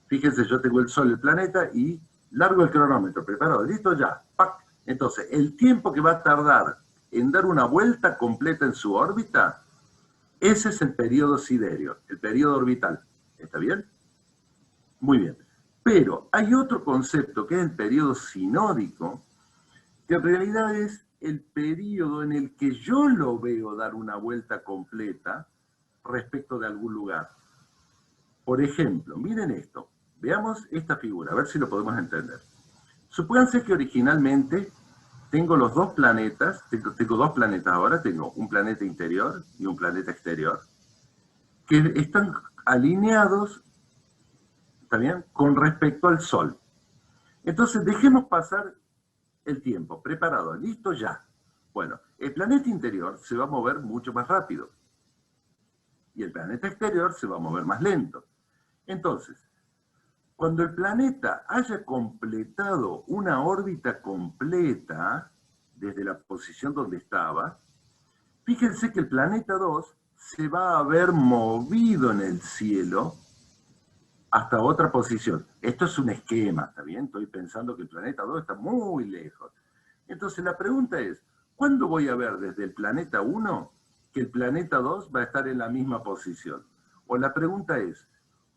fíjense, yo tengo el Sol, el planeta, y largo el cronómetro. ¿Preparado? ¿Listo? Ya. ¡Pac! Entonces, el tiempo que va a tardar en dar una vuelta completa en su órbita, ese es el periodo siderio, el periodo orbital. ¿Está bien? Muy bien. Pero hay otro concepto que es el periodo sinódico, que en realidad es el periodo en el que yo lo veo dar una vuelta completa respecto de algún lugar. Por ejemplo, miren esto. Veamos esta figura, a ver si lo podemos entender. Supónganse que originalmente tengo los dos planetas, tengo dos planetas ahora, tengo un planeta interior y un planeta exterior, que están alineados, ¿está bien?, con respecto al Sol. Entonces, dejemos pasar el tiempo. Preparado, listo, ya. Bueno, el planeta interior se va a mover mucho más rápido. Y el planeta exterior se va a mover más lento. Entonces, cuando el planeta haya completado una órbita completa, desde la posición donde estaba, fíjense que el planeta 2 se va a haber movido en el cielo hasta otra posición. Esto es un esquema, ¿está bien? Estoy pensando que el planeta 2 está muy lejos. Entonces la pregunta es, ¿cuándo voy a ver desde el planeta 1 que el planeta 2 va a estar en la misma posición? O la pregunta es,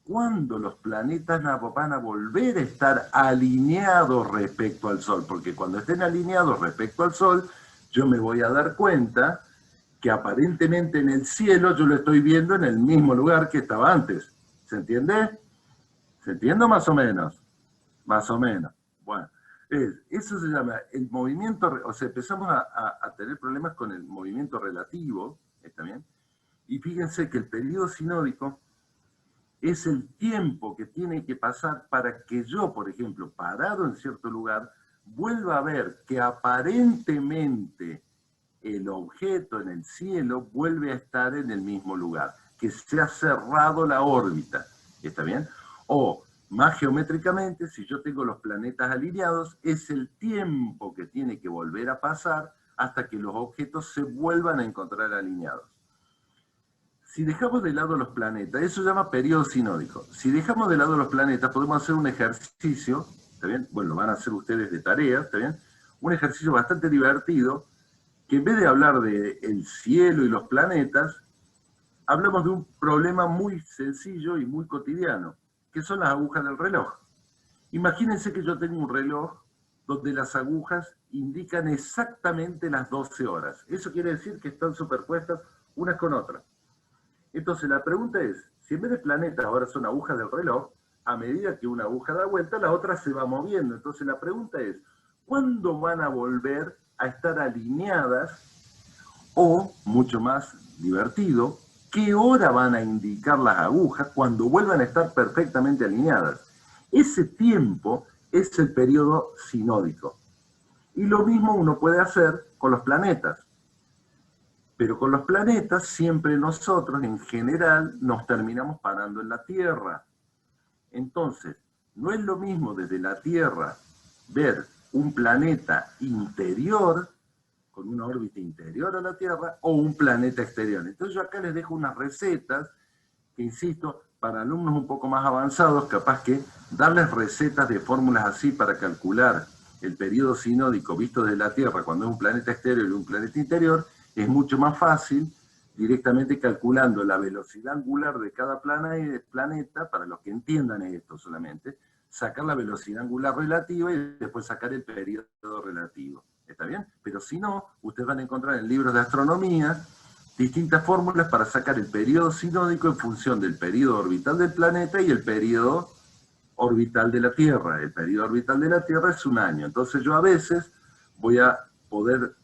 ¿cuándo los planetas van a volver a estar alineados respecto al Sol? Porque cuando estén alineados respecto al Sol, yo me voy a dar cuenta que aparentemente en el cielo yo lo estoy viendo en el mismo lugar que estaba antes. ¿Se entiende? ¿Se entiende más o menos? Más o menos. Bueno, eso se llama el movimiento, o sea, empezamos a tener problemas con el movimiento relativo, ¿está bien? Y fíjense que el periodo sinódico es el tiempo que tiene que pasar para que yo, por ejemplo, parado en cierto lugar, vuelva a ver que aparentemente el objeto en el cielo vuelve a estar en el mismo lugar, que se ha cerrado la órbita, ¿está bien? O, más geométricamente, si yo tengo los planetas alineados, es el tiempo que tiene que volver a pasar hasta que los objetos se vuelvan a encontrar alineados. Si dejamos de lado los planetas, eso se llama periodo sinódico. Si dejamos de lado los planetas, podemos hacer un ejercicio, ¿está bien? Bueno, lo van a hacer ustedes de tarea, ¿está bien? Un ejercicio bastante divertido, que en vez de hablar del cielo y los planetas, hablamos de un problema muy sencillo y muy cotidiano, que son las agujas del reloj. Imagínense que yo tengo un reloj donde las agujas indican exactamente las 12 horas. Eso quiere decir que están superpuestas unas con otras. Entonces la pregunta es, si en vez de planetas ahora son agujas del reloj, a medida que una aguja da vuelta, la otra se va moviendo. Entonces la pregunta es, ¿cuándo van a volver a estar alineadas? O, mucho más divertido, ¿qué hora van a indicar las agujas cuando vuelvan a estar perfectamente alineadas? Ese tiempo es el periodo sinódico. Y lo mismo uno puede hacer con los planetas. Pero con los planetas siempre nosotros, en general, nos terminamos parando en la Tierra. Entonces, No es lo mismo desde la Tierra ver un planeta interior, con una órbita interior a la Tierra, o un planeta exterior. Entonces yo acá les dejo unas recetas, que insisto, para alumnos un poco más avanzados, capaz que darles recetas de fórmulas así para calcular el periodo sinódico visto desde la Tierra, cuando es un planeta exterior y un planeta interior, es mucho más fácil, directamente calculando la velocidad angular de cada planeta, para los que entiendan esto solamente, sacar la velocidad angular relativa y después sacar el periodo relativo. ¿Está bien? Pero si no, ustedes van a encontrar en libros de astronomía distintas fórmulas para sacar el periodo sinódico en función del periodo orbital del planeta y el periodo orbital de la Tierra. El periodo orbital de la Tierra es un año. Entonces yo a veces voy a poder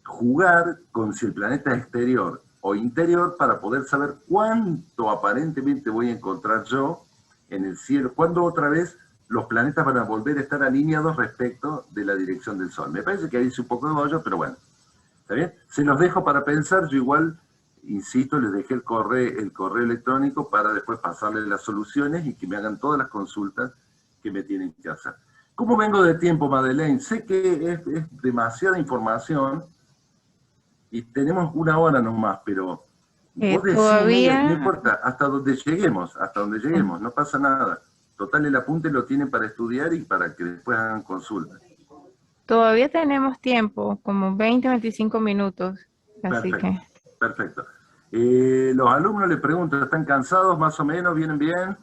jugar con si el planeta es exterior o interior para poder saber cuánto aparentemente voy a encontrar yo en el cielo, cuándo otra vez los planetas van a volver a estar alineados respecto de la dirección del Sol. Me parece que ahí hice un poco de bollo, pero bueno. ¿Está bien? Se los dejo para pensar. Yo igual, insisto, les dejé el correo electrónico para después pasarles las soluciones y que me hagan todas las consultas que me tienen que hacer. ¿Cómo vengo de tiempo, Madeleine? Sé que es demasiada información y tenemos una hora nomás, pero vos decime, todavía, no importa, hasta donde lleguemos, no pasa nada. Total, el apunte lo tienen para estudiar y para que después hagan consultas. todavía tenemos tiempo, como 20, 25 minutos. Así Perfecto, que, perfecto. Los alumnos les pregunto, ¿están cansados más o menos? ¿Vienen bien?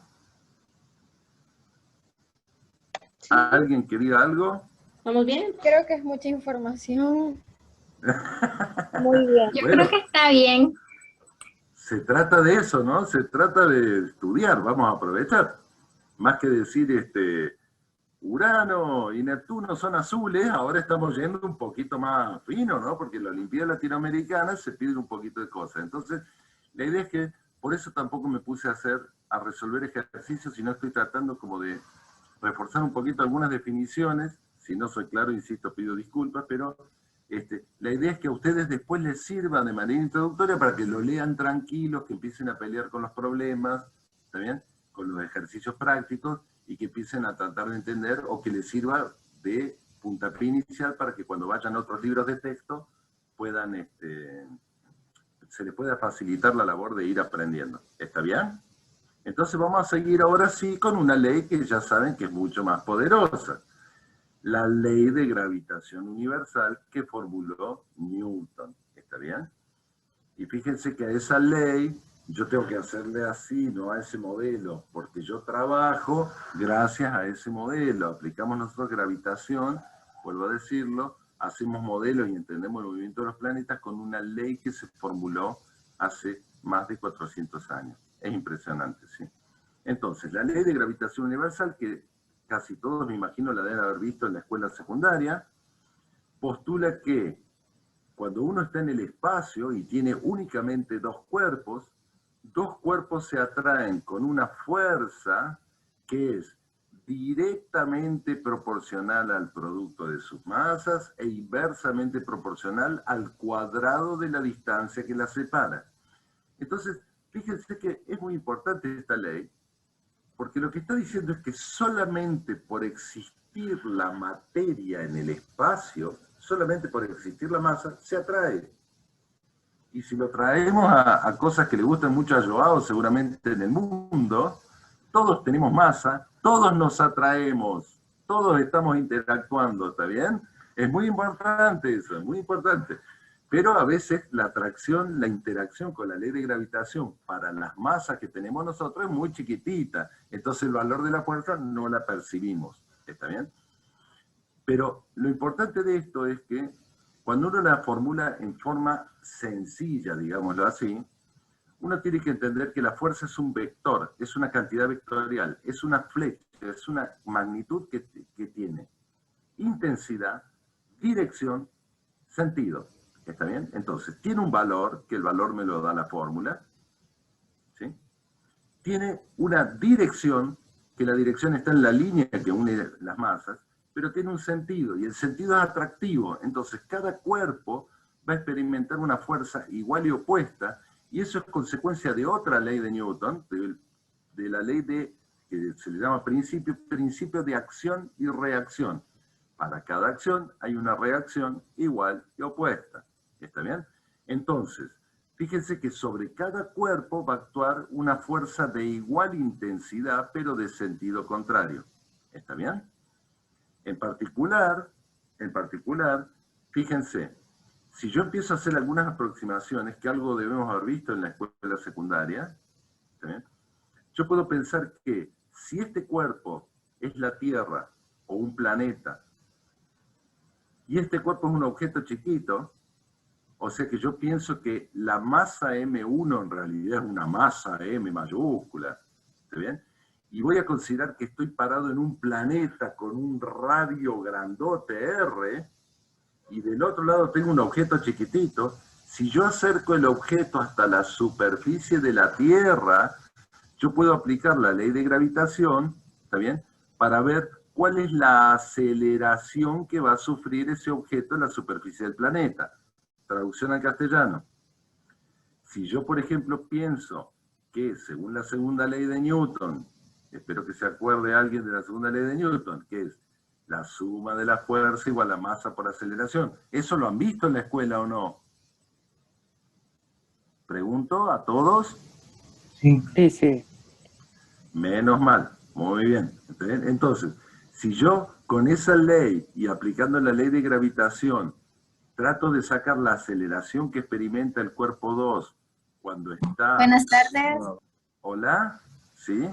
Sí, ¿Alguien que diga algo? ¿vamos bien? Creo que es mucha información. Muy bien. Yo Bueno, creo que está bien. se trata de eso, ¿no? Se trata de estudiar, vamos a aprovechar. Más que decir, Urano y Neptuno son azules, ahora estamos yendo un poquito más fino, ¿no? Porque en la Olimpiada Latinoamericana se piden un poquito de cosas. Entonces, la idea es que, por eso tampoco me puse a resolver ejercicios, sino estoy tratando como de reforzar un poquito algunas definiciones. Si no soy claro, insisto, pido disculpas, pero la idea es que a ustedes después les sirva de manera introductoria para que lo lean tranquilos, que empiecen a pelear con los problemas, ¿está bien? Con los ejercicios prácticos, y que empiecen a tratar de entender, o que les sirva de puntapié inicial para que cuando vayan a otros libros de texto puedan, se les pueda facilitar la labor de ir aprendiendo. ¿Está bien? Entonces vamos a seguir ahora sí con una ley que ya saben que es mucho más poderosa. La ley de gravitación universal que formuló Newton. ¿Está bien? Y fíjense que a esa ley yo tengo que hacerle así, no a ese modelo, porque yo trabajo gracias a ese modelo. Aplicamos nosotros gravitación, vuelvo a decirlo, hacemos modelos y entendemos el movimiento de los planetas con una ley que se formuló hace más de 400 años. Es impresionante, ¿sí? Entonces, la ley de gravitación universal, que casi todos me imagino la deben haber visto en la escuela secundaria, postula que cuando uno está en el espacio y tiene únicamente dos cuerpos se atraen con una fuerza que es directamente proporcional al producto de sus masas e inversamente proporcional al cuadrado de la distancia que las separa. Entonces, fíjense que es muy importante esta ley, porque lo que está diciendo es que solamente por existir la materia en el espacio, solamente por existir la masa, se atrae. Y si lo traemos a cosas que le gustan mucho a Joao, seguramente en el mundo, todos tenemos masa, todos nos atraemos, todos estamos interactuando, ¿está bien? Es muy importante eso, es muy importante. Pero a veces la atracción, la interacción con la ley de gravitación para las masas que tenemos nosotros es muy chiquitita, entonces el valor de la fuerza no la percibimos, ¿está bien? Pero lo importante de esto es que cuando uno la formula en forma sencilla, digámoslo así, uno tiene que entender que la fuerza es un vector, es una cantidad vectorial, es una flecha, es una magnitud que tiene intensidad, dirección, sentido. ¿Está bien? Entonces, tiene un valor, que el valor me lo da la fórmula, ¿sí? Tiene una dirección, que la dirección está en la línea que une las masas, pero tiene un sentido, y el sentido es atractivo. Entonces, cada cuerpo va a experimentar una fuerza igual y opuesta, y eso es consecuencia de otra ley de Newton, de la ley de que se le llama principio de acción y reacción. Para cada acción hay una reacción igual y opuesta. ¿Está bien? Entonces, fíjense que sobre cada cuerpo va a actuar una fuerza de igual intensidad, pero de sentido contrario. ¿Está bien? En particular, fíjense, si yo empiezo a hacer algunas aproximaciones, que algo debemos haber visto en la escuela secundaria, ¿está bien? Yo puedo pensar que si este cuerpo es la Tierra o un planeta, y este cuerpo es un objeto chiquito, o sea que yo pienso que la masa M1 en realidad es una masa M mayúscula, ¿está bien? Y voy a considerar que estoy parado en un planeta con un radio grandote R, y del otro lado tengo un objeto chiquitito. Si yo acerco el objeto hasta la superficie de la Tierra, yo puedo aplicar la ley de gravitación, ¿está bien?, para ver cuál es la aceleración que va a sufrir ese objeto en la superficie del planeta. Traducción al castellano. Si yo, por ejemplo, pienso que, según la segunda ley de Newton, espero que se acuerde alguien de la segunda ley de Newton, que es la suma de la fuerza igual a masa por aceleración. ¿Eso lo han visto en la escuela o no? Pregunto a todos. Sí. Sí, sí. Menos mal. Muy bien. Entonces, si yo con esa ley y aplicando la ley de gravitación trato de sacar la aceleración que experimenta el cuerpo 2 cuando está... Buenas tardes. Hola, ¿sí?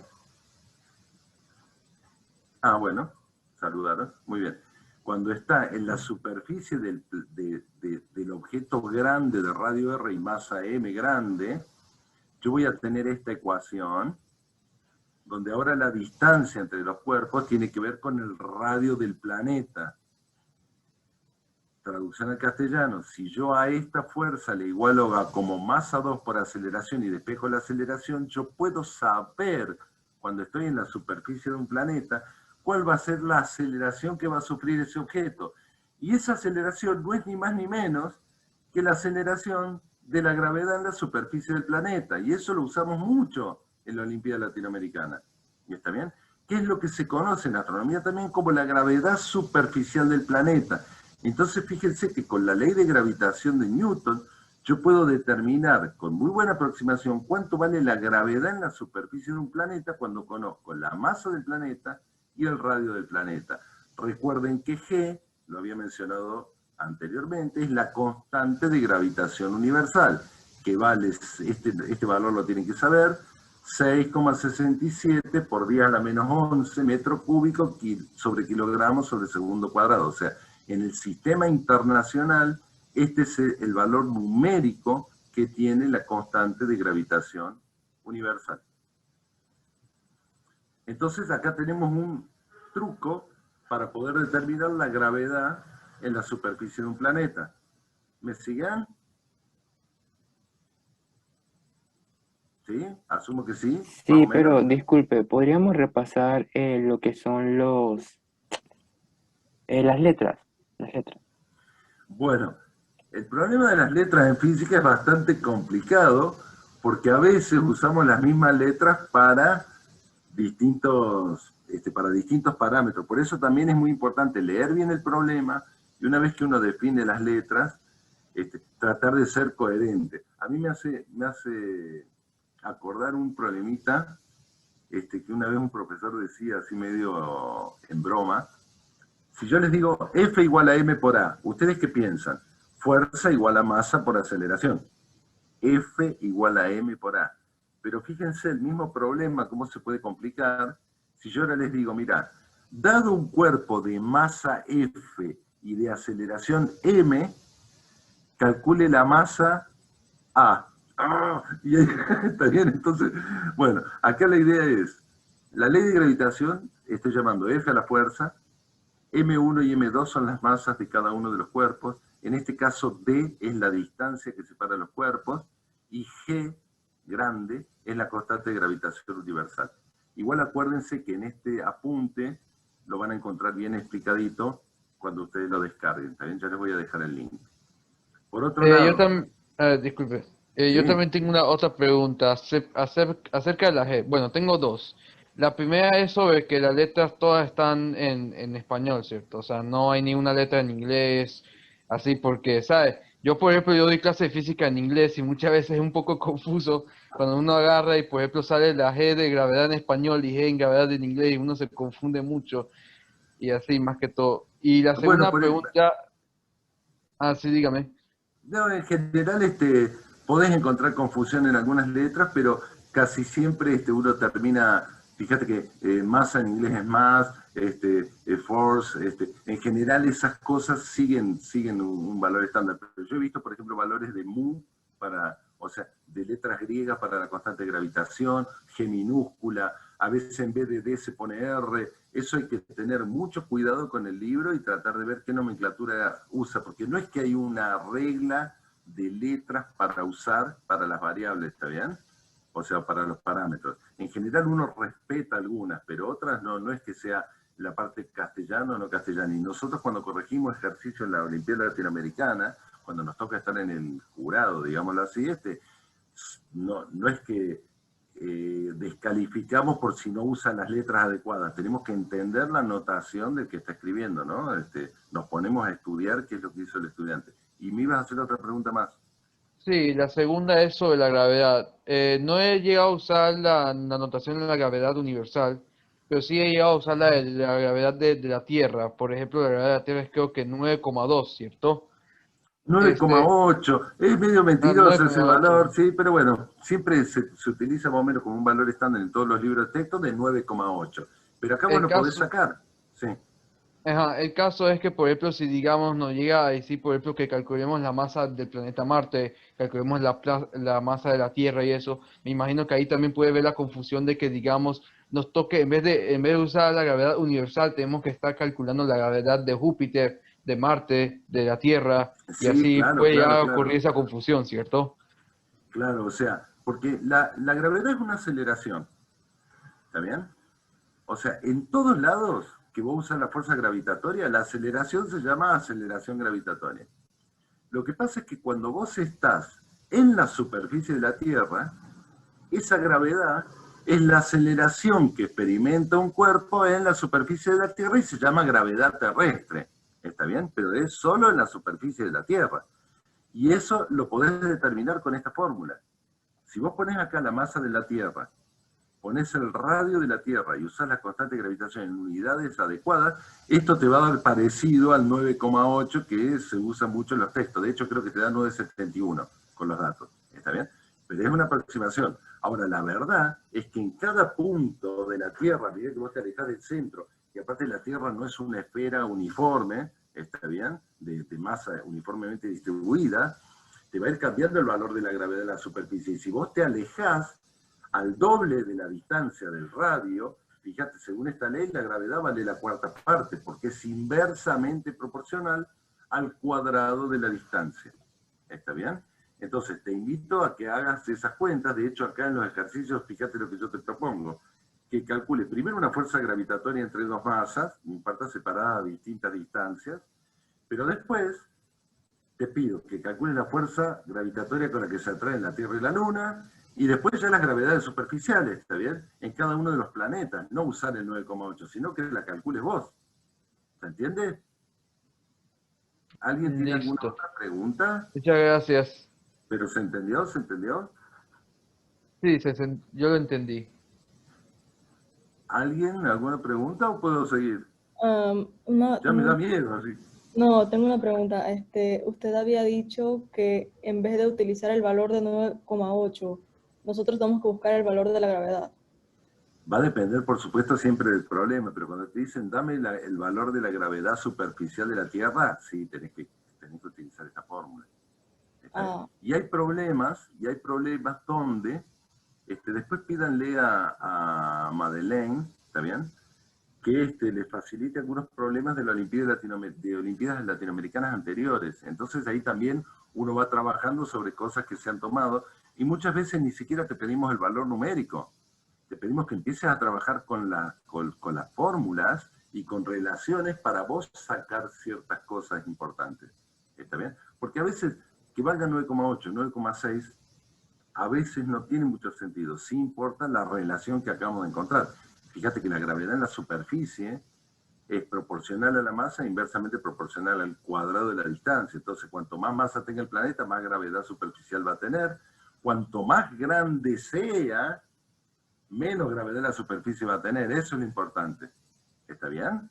Ah, bueno, saludaron, muy bien. Cuando está en la superficie del objeto grande de radio R y masa M grande, yo voy a tener esta ecuación, donde ahora la distancia entre los cuerpos tiene que ver con el radio del planeta. Traducción al castellano, si yo a esta fuerza le igualo a como masa 2 por aceleración y despejo la aceleración, yo puedo saber, cuando estoy en la superficie de un planeta, cuál va a ser la aceleración que va a sufrir ese objeto. Y esa aceleración no es ni más ni menos que la aceleración de la gravedad en la superficie del planeta. Y eso lo usamos mucho en la Olimpiada Latinoamericana. ¿Y está bien? ¿Qué es lo que se conoce en astronomía también como la gravedad superficial del planeta? Entonces fíjense que con la ley de gravitación de Newton, yo puedo determinar con muy buena aproximación cuánto vale la gravedad en la superficie de un planeta cuando conozco la masa del planeta y el radio del planeta. Recuerden que G, lo había mencionado anteriormente, es la constante de gravitación universal, que vale, este valor lo tienen que saber, 6,67 por 10 a la menos 11 metros cúbicos sobre kilogramos sobre segundo cuadrado. O sea, en el sistema internacional, este es el valor numérico que tiene la constante de gravitación universal. Entonces acá tenemos un truco para poder determinar la gravedad en la superficie de un planeta. ¿Me siguen? ¿Sí? Asumo que sí. Sí, pero disculpe, ¿podríamos repasar lo que son las letras? Bueno, el problema de las letras en física es bastante complicado porque a veces usamos las mismas letras para distintos parámetros. Por eso también es muy importante leer bien el problema y una vez que uno define las letras, tratar de ser coherente. A mí me hace acordar un problemita que una vez un profesor decía así medio en broma. Si yo les digo F igual a M por A, ¿ustedes qué piensan? Fuerza igual a masa por aceleración. F igual a M por A. Pero fíjense el mismo problema, cómo se puede complicar. Si yo ahora les digo, mira, dado un cuerpo de masa F y de aceleración M, calcule la masa A. Y ahí, está bien, entonces, bueno, acá la idea es, la ley de gravitación, estoy llamando F a la fuerza, M1 y M2 son las masas de cada uno de los cuerpos, en este caso D es la distancia que separa los cuerpos, y G, grande, es la constante de gravitación universal. Igual acuérdense que en este apunte lo van a encontrar bien explicadito cuando ustedes lo descarguen, ¿también? Ya les voy a dejar el link. Por otro lado... Yo también, disculpe, ¿sí? Yo también tengo una otra pregunta acerca de la G. Bueno, tengo dos. La primera es sobre que las letras todas están en español, ¿cierto? O sea, no hay ninguna letra en inglés, así porque, ¿sabes? Yo, por ejemplo, yo doy clase de física en inglés y muchas veces es un poco confuso cuando uno agarra y, por ejemplo, sale la G de gravedad en español y G en gravedad en inglés y uno se confunde mucho y así más que todo. Y la Bueno, segunda pregunta, sí, dígame. no, en general podés encontrar confusión en algunas letras, pero casi siempre uno termina, fíjate que masa en inglés es más, force, en general esas cosas siguen un valor estándar. Pero yo he visto, por ejemplo, valores de mu o sea, de letras griegas para la constante de gravitación, G minúscula, a veces en vez de D se pone R. Eso hay que tener mucho cuidado con el libro y tratar de ver qué nomenclatura usa, porque no es que hay una regla de letras para usar para las variables, ¿está bien? O sea, para los parámetros. En general uno respeta algunas, pero otras no es que sea la parte castellano o no castellano. Y nosotros cuando corregimos ejercicio en la Olimpiada Latinoamericana, cuando nos toca estar en el jurado, digámoslo así, no es que descalificamos por si no usan las letras adecuadas. Tenemos que entender la notación del que está escribiendo, ¿no? Nos ponemos a estudiar qué es lo que hizo el estudiante. Y me ibas a hacer otra pregunta más. Sí, la segunda es sobre la gravedad. No he llegado a usar la notación de la gravedad universal, pero sí he llegado a usar la gravedad de la Tierra. Por ejemplo, la gravedad de la Tierra es creo que 9,2, ¿cierto? Este, 9,8, es medio mentiroso ese 9,8. valor, sí, pero bueno, siempre se utiliza más o menos como un valor estándar en todos los libros de texto de 9,8. Pero acá vos El lo podés caso, sacar, sí. ajá, el caso es que, por ejemplo, si digamos nos llega a decir, por ejemplo, que calculemos la masa del planeta Marte, calculemos la masa de la Tierra y eso, me imagino que ahí también puede ver la confusión de que, digamos, nos toque, en vez de usar la gravedad universal, tenemos que estar calculando la gravedad de Júpiter, de Marte, de la Tierra, y Sí, así claro, puede claro, ya ocurrir claro. esa confusión, ¿cierto? Claro, o sea, porque la gravedad es una aceleración, ¿está bien? O sea, en todos lados que vos usas la fuerza gravitatoria, la aceleración se llama aceleración gravitatoria. Lo que pasa es que cuando vos estás en la superficie de la Tierra, esa gravedad es la aceleración que experimenta un cuerpo en la superficie de la Tierra y se llama gravedad terrestre. ¿Está bien? Pero es solo en la superficie de la Tierra. Y eso lo podés determinar con esta fórmula. Si vos ponés acá la masa de la Tierra, ponés el radio de la Tierra y usás la constante de gravitación en unidades adecuadas, esto te va a dar parecido al 9,8 que se usa mucho en los textos. De hecho, creo que te da 9,71 con los datos. ¿Está bien? Pero es una aproximación. Ahora, la verdad es que en cada punto de la Tierra, a medida que vos te alejás del centro, y aparte la Tierra no es una esfera uniforme, ¿está bien? De masa uniformemente distribuida, te va a ir cambiando el valor de la gravedad de la superficie. Y si vos te alejás al doble de la distancia del radio, fíjate, según esta ley, la gravedad vale la cuarta parte, porque es inversamente proporcional al cuadrado de la distancia. ¿Está bien? Entonces, te invito a que hagas esas cuentas. De hecho, acá en los ejercicios, fíjate lo que yo te propongo, que calcule primero una fuerza gravitatoria entre dos masas, no importa, separadas a distintas distancias, pero después te pido que calcules la fuerza gravitatoria con la que se atraen la Tierra y la Luna, y después ya las gravedades superficiales, ¿está bien? En cada uno de los planetas, no usar el 9,8, sino que la calcules vos. ¿Se entiende? ¿Alguien tiene alguna Listo. otra pregunta? Muchas gracias. ¿Pero se entendió? ¿Se entendió? Sí, yo lo entendí. ¿Alguien? ¿Alguna pregunta o puedo seguir? No, Ya me da miedo, así. no, tengo una pregunta. Usted había dicho que en vez de utilizar el valor de 9,8, nosotros tenemos que buscar el valor de la gravedad. Va a depender, por supuesto, siempre del problema, pero cuando te dicen, dame el valor de la gravedad superficial de la Tierra, sí, tenés que utilizar esta fórmula. Y hay problemas donde, después pídanle a Madeleine, ¿está bien?, que le facilite algunos problemas de las Olimpiadas Latinoamericanas anteriores. Entonces ahí también uno va trabajando sobre cosas que se han tomado, y muchas veces ni siquiera te pedimos el valor numérico. Te pedimos que empieces a trabajar con las fórmulas y con relaciones para vos sacar ciertas cosas importantes. ¿Está bien? Porque a veces que valga 9,8, 9,6, a veces no tiene mucho sentido. Sí importa la relación que acabamos de encontrar. Fíjate que la gravedad en la superficie es proporcional a la masa, inversamente proporcional al cuadrado de la distancia. Entonces, cuanto más masa tenga el planeta, más gravedad superficial va a tener. Cuanto más grande sea, menos gravedad en la superficie va a tener. Eso es lo importante. ¿Está bien?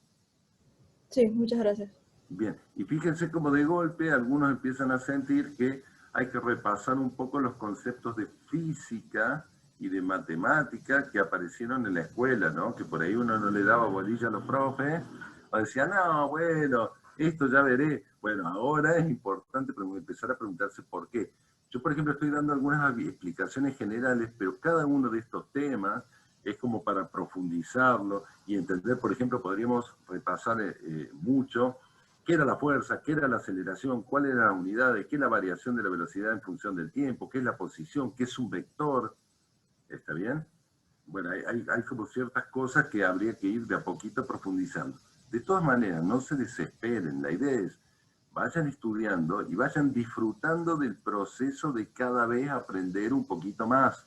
Sí, muchas gracias. Bien. Y fíjense cómo de golpe algunos empiezan a sentir que hay que repasar un poco los conceptos de física y de matemática que aparecieron en la escuela, ¿no? Que por ahí uno no le daba bolilla a los profes, o decía, no, bueno, esto ya veré. Bueno, ahora es importante empezar a preguntarse por qué. Yo, por ejemplo, estoy dando algunas explicaciones generales, pero cada uno de estos temas es como para profundizarlo y entender, por ejemplo, podríamos repasar mucho qué era la fuerza, qué era la aceleración, cuál era la unidad, qué es la variación de la velocidad en función del tiempo, qué es la posición, qué es un vector. ¿Está bien? Bueno, hay como ciertas cosas que habría que ir de a poquito profundizando. De todas maneras, no se desesperen. La idea es, vayan estudiando y vayan disfrutando del proceso de cada vez aprender un poquito más.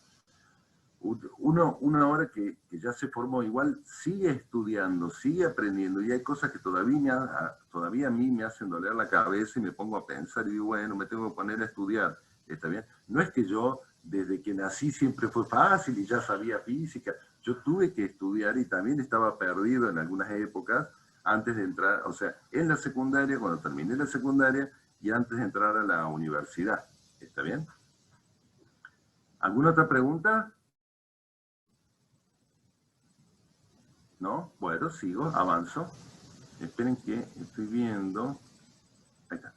Uno ahora que ya se formó igual, sigue estudiando, sigue aprendiendo, y hay cosas que todavía a mí me hacen doler la cabeza y me pongo a pensar y digo, bueno, me tengo que poner a estudiar. ¿Está bien? No es que yo, desde que nací, siempre fue fácil y ya sabía física. Yo tuve que estudiar y también estaba perdido en algunas épocas antes de entrar, o sea, en la secundaria, cuando terminé la secundaria y antes de entrar a la universidad. ¿Está bien? ¿Alguna otra pregunta? ¿No? Bueno, sigo, avanzo. Esperen que estoy viendo. Ahí está.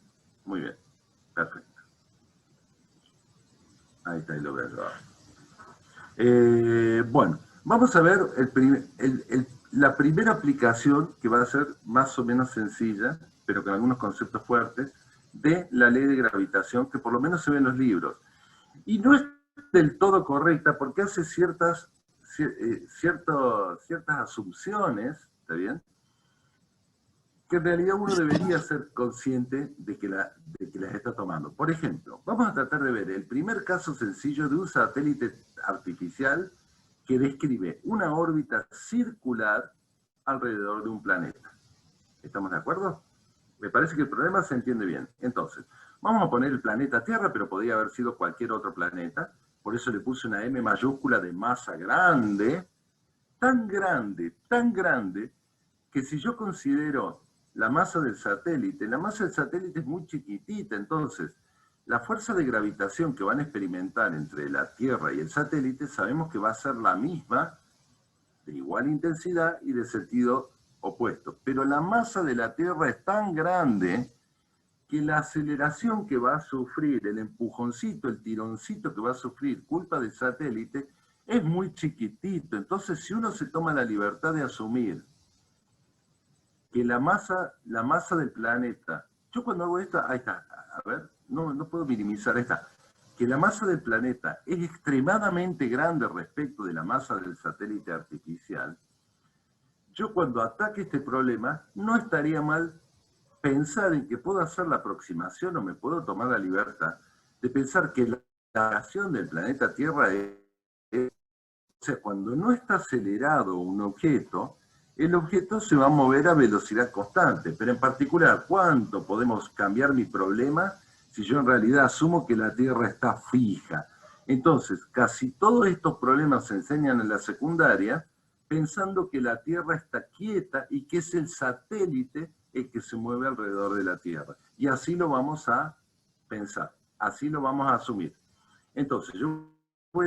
Muy bien. Perfecto. Ahí está, y lo veo yo. Bueno, vamos a ver la primera aplicación, que va a ser más o menos sencilla, pero con algunos conceptos fuertes, de la ley de gravitación, que por lo menos se ve en los libros. Y no es del todo correcta, porque hace ciertas asunciones, ¿está bien?, que en realidad uno debería ser consciente de que las está tomando. Por ejemplo, vamos a tratar de ver el primer caso sencillo de un satélite artificial que describe una órbita circular alrededor de un planeta. ¿Estamos de acuerdo? Me parece que el problema se entiende bien. Entonces, vamos a poner el planeta Tierra, pero podría haber sido cualquier otro planeta. Por eso le puse una M mayúscula de masa grande, tan grande, que si yo considero la masa del satélite es muy chiquitita, entonces la fuerza de gravitación que van a experimentar entre la Tierra y el satélite sabemos que va a ser la misma, de igual intensidad y de sentido opuesto. Pero la masa de la Tierra es tan grande que la aceleración que va a sufrir, el empujoncito, el tironcito que va a sufrir culpa del satélite, es muy chiquitito. Entonces, si uno se toma la libertad de asumir que la masa del planeta, yo cuando hago esto, ahí está, a ver, no puedo minimizar esta, que la masa del planeta es extremadamente grande respecto de la masa del satélite artificial, yo cuando ataque este problema, no estaría mal pensar en que puedo hacer la aproximación o me puedo tomar la libertad de pensar que la aceleración del planeta Tierra o sea, cuando no está acelerado un objeto, el objeto se va a mover a velocidad constante, pero en particular, ¿cuánto podemos cambiar mi problema si yo en realidad asumo que la Tierra está fija? Entonces, casi todos estos problemas se enseñan en la secundaria pensando que la Tierra está quieta y que es el satélite el que se mueve alrededor de la Tierra. Y así lo vamos a pensar, así lo vamos a asumir. Entonces, yo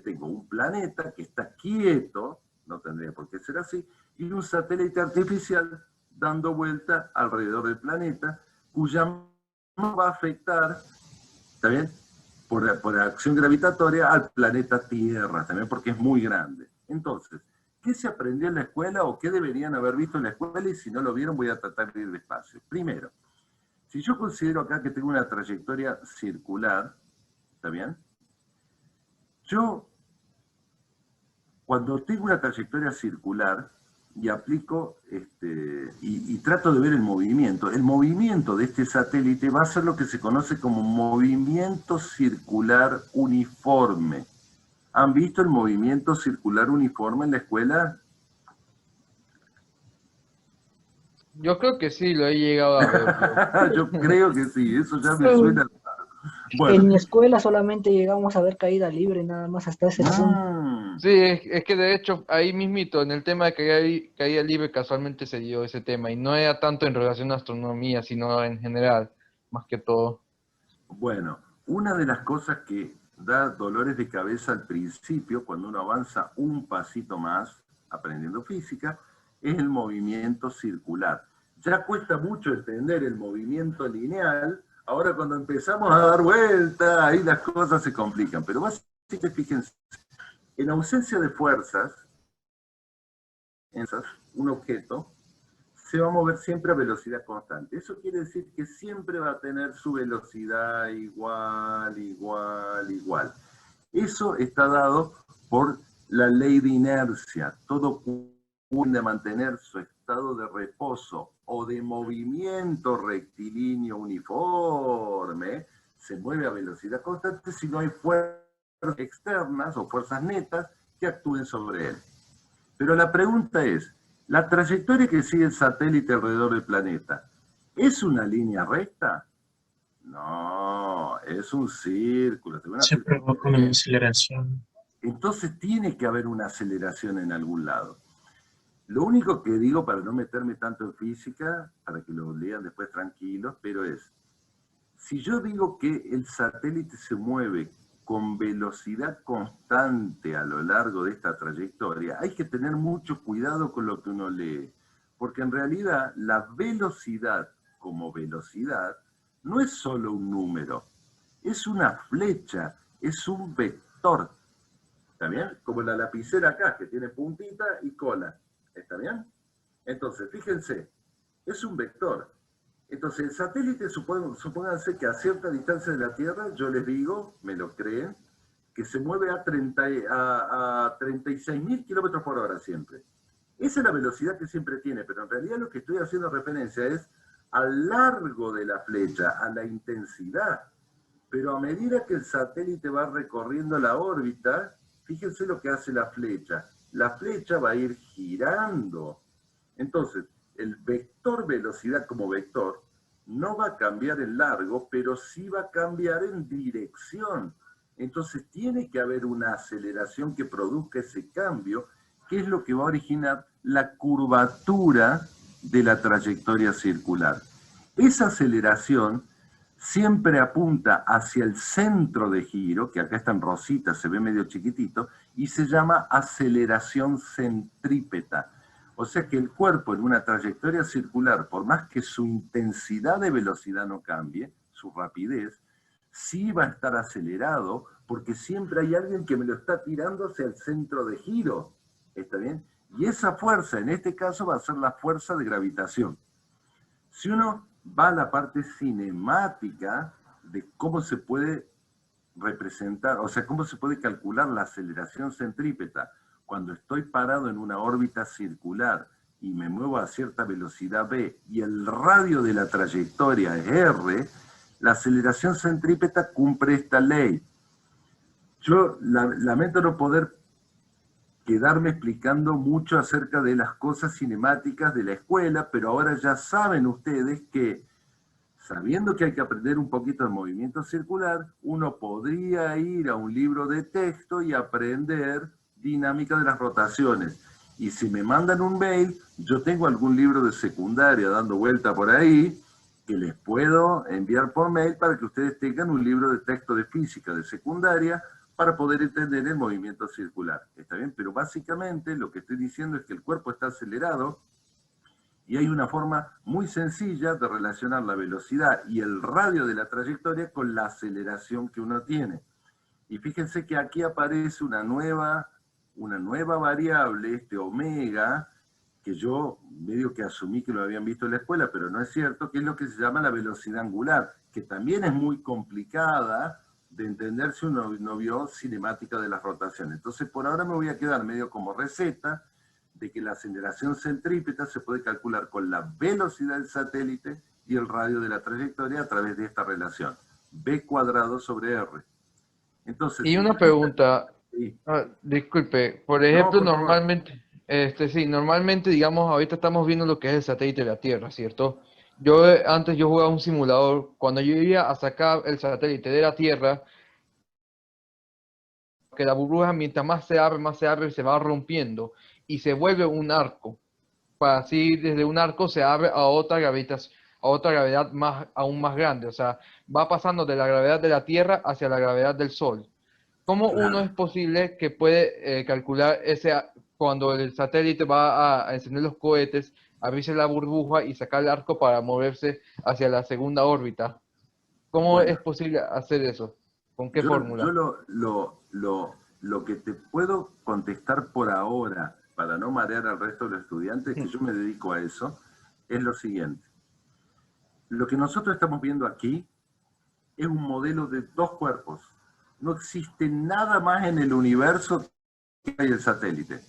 tengo un planeta que está quieto, no tendría por qué ser así, y un satélite artificial dando vuelta alrededor del planeta, cuya masa va a afectar, ¿está bien?, por acción gravitatoria al planeta Tierra, también porque es muy grande. Entonces, ¿qué se aprendió en la escuela o qué deberían haber visto en la escuela? Y si no lo vieron, voy a tratar de ir despacio. Primero, si yo considero acá que tengo una trayectoria circular, ¿está bien?, yo, cuando tengo una trayectoria circular y aplico, y trato de ver el movimiento de este satélite va a ser lo que se conoce como movimiento circular uniforme. ¿Han visto el movimiento circular uniforme en la escuela? Yo creo que sí, lo he llegado a ver. pero- Yo creo que sí, eso ya me suena raro. En Bueno, mi escuela solamente llegamos a ver caída libre, nada más hasta ese punto. Sí, es que de hecho ahí mismito, en el tema de caída libre, casualmente se dio ese tema, y no era tanto en relación a astronomía, sino en general, más que todo. bueno, una de las cosas que da dolores de cabeza al principio, cuando uno avanza un pasito más aprendiendo física, es el movimiento circular. Ya cuesta mucho entender el movimiento lineal, ahora cuando empezamos a dar vuelta, ahí las cosas se complican, pero básicamente fíjense, en ausencia de fuerzas, un objeto se va a mover siempre a velocidad constante. Eso quiere decir que siempre va a tener su velocidad igual, igual, igual. Eso está dado por la ley de inercia. Todo puede mantener su estado de reposo o de movimiento rectilíneo uniforme, se mueve a velocidad constante si no hay fuerzas externas o fuerzas netas que actúen sobre él. Pero la pregunta es, ¿la trayectoria que sigue el satélite alrededor del planeta es una línea recta? No, es un círculo. Se provoca una aceleración. Entonces tiene que haber una aceleración en algún lado. Lo único que digo, para no meterme tanto en física, para que lo lean después tranquilos, pero es, si yo digo que el satélite se mueve con velocidad constante a lo largo de esta trayectoria, hay que tener mucho cuidado con lo que uno lee, porque en realidad la velocidad como velocidad no es solo un número, es una flecha, es un vector, ¿está bien? Como la lapicera acá, que tiene puntita y cola, ¿está bien? Entonces, fíjense, es un vector. Entonces, el satélite, supónganse que a cierta distancia de la Tierra, yo les digo, me lo creen, que se mueve a 36.000 kilómetros por hora siempre. Esa es la velocidad que siempre tiene, pero en realidad lo que estoy haciendo referencia es al largo de la flecha, a la intensidad. Pero a medida que el satélite va recorriendo la órbita, fíjense lo que hace la flecha. La flecha va a ir girando. Entonces, el vector velocidad como vector no va a cambiar en largo, pero sí va a cambiar en dirección. Entonces tiene que haber una aceleración que produzca ese cambio, que es lo que va a originar la curvatura de la trayectoria circular. Esa aceleración siempre apunta hacia el centro de giro, que acá está en rosita, se ve medio chiquitito, y se llama aceleración centrípeta. O sea que el cuerpo en una trayectoria circular, por más que su intensidad de velocidad no cambie, su rapidez, sí va a estar acelerado, porque siempre hay alguien que me lo está tirando hacia el centro de giro. ¿Está bien? Y esa fuerza, en este caso, va a ser la fuerza de gravitación. Si uno va a la parte cinemática de cómo se puede representar, o sea, cómo se puede calcular la aceleración centrípeta, cuando estoy parado en una órbita circular y me muevo a cierta velocidad v y el radio de la trayectoria es r, la aceleración centrípeta cumple esta ley. Yo lamento no poder quedarme explicando mucho acerca de las cosas cinemáticas de la escuela, pero ahora ya saben ustedes que, sabiendo que hay que aprender un poquito de movimiento circular, uno podría ir a un libro de texto y aprender dinámica de las rotaciones. Y si me mandan un mail, yo tengo algún libro de secundaria dando vuelta por ahí, que les puedo enviar por mail para que ustedes tengan un libro de texto de física de secundaria para poder entender el movimiento circular. ¿Está bien? Pero básicamente lo que estoy diciendo es que el cuerpo está acelerado y hay una forma muy sencilla de relacionar la velocidad y el radio de la trayectoria con la aceleración que uno tiene. Y fíjense que aquí aparece una nueva variable, este omega, que yo medio que asumí que lo habían visto en la escuela, pero no es cierto, que es lo que se llama la velocidad angular, que también es muy complicada de entender si uno no vio cinemática de las rotaciones. Entonces, por ahora me voy a quedar medio como receta de que la aceleración centrípeta se puede calcular con la velocidad del satélite y el radio de la trayectoria a través de esta relación, v cuadrado sobre r. Entonces, Y una pregunta, sí. disculpe, por ejemplo, por favor. normalmente, Sí, normalmente, digamos, ahorita estamos viendo lo que es el satélite de la Tierra, ¿cierto? Antes yo jugaba un simulador, cuando yo iba a sacar el satélite de la Tierra, que la burbuja mientras más se abre, se va rompiendo y se vuelve un arco. Para así desde un arco se abre a otra gravedad aún más grande. O sea, va pasando de la gravedad de la Tierra hacia la gravedad del Sol. ¿Cómo uno es posible que puede calcular cuando el satélite va a encender los cohetes, abrirse la burbuja y sacar el arco para moverse hacia la segunda órbita? ¿Cómo Bueno, es posible hacer eso? ¿Con qué yo fórmula? lo que te puedo contestar por ahora, para no marear al resto de los estudiantes, que yo me dedico a eso, es lo siguiente. Lo que nosotros estamos viendo aquí es un modelo de dos cuerpos. No existe nada más en el universo que hay el satélite.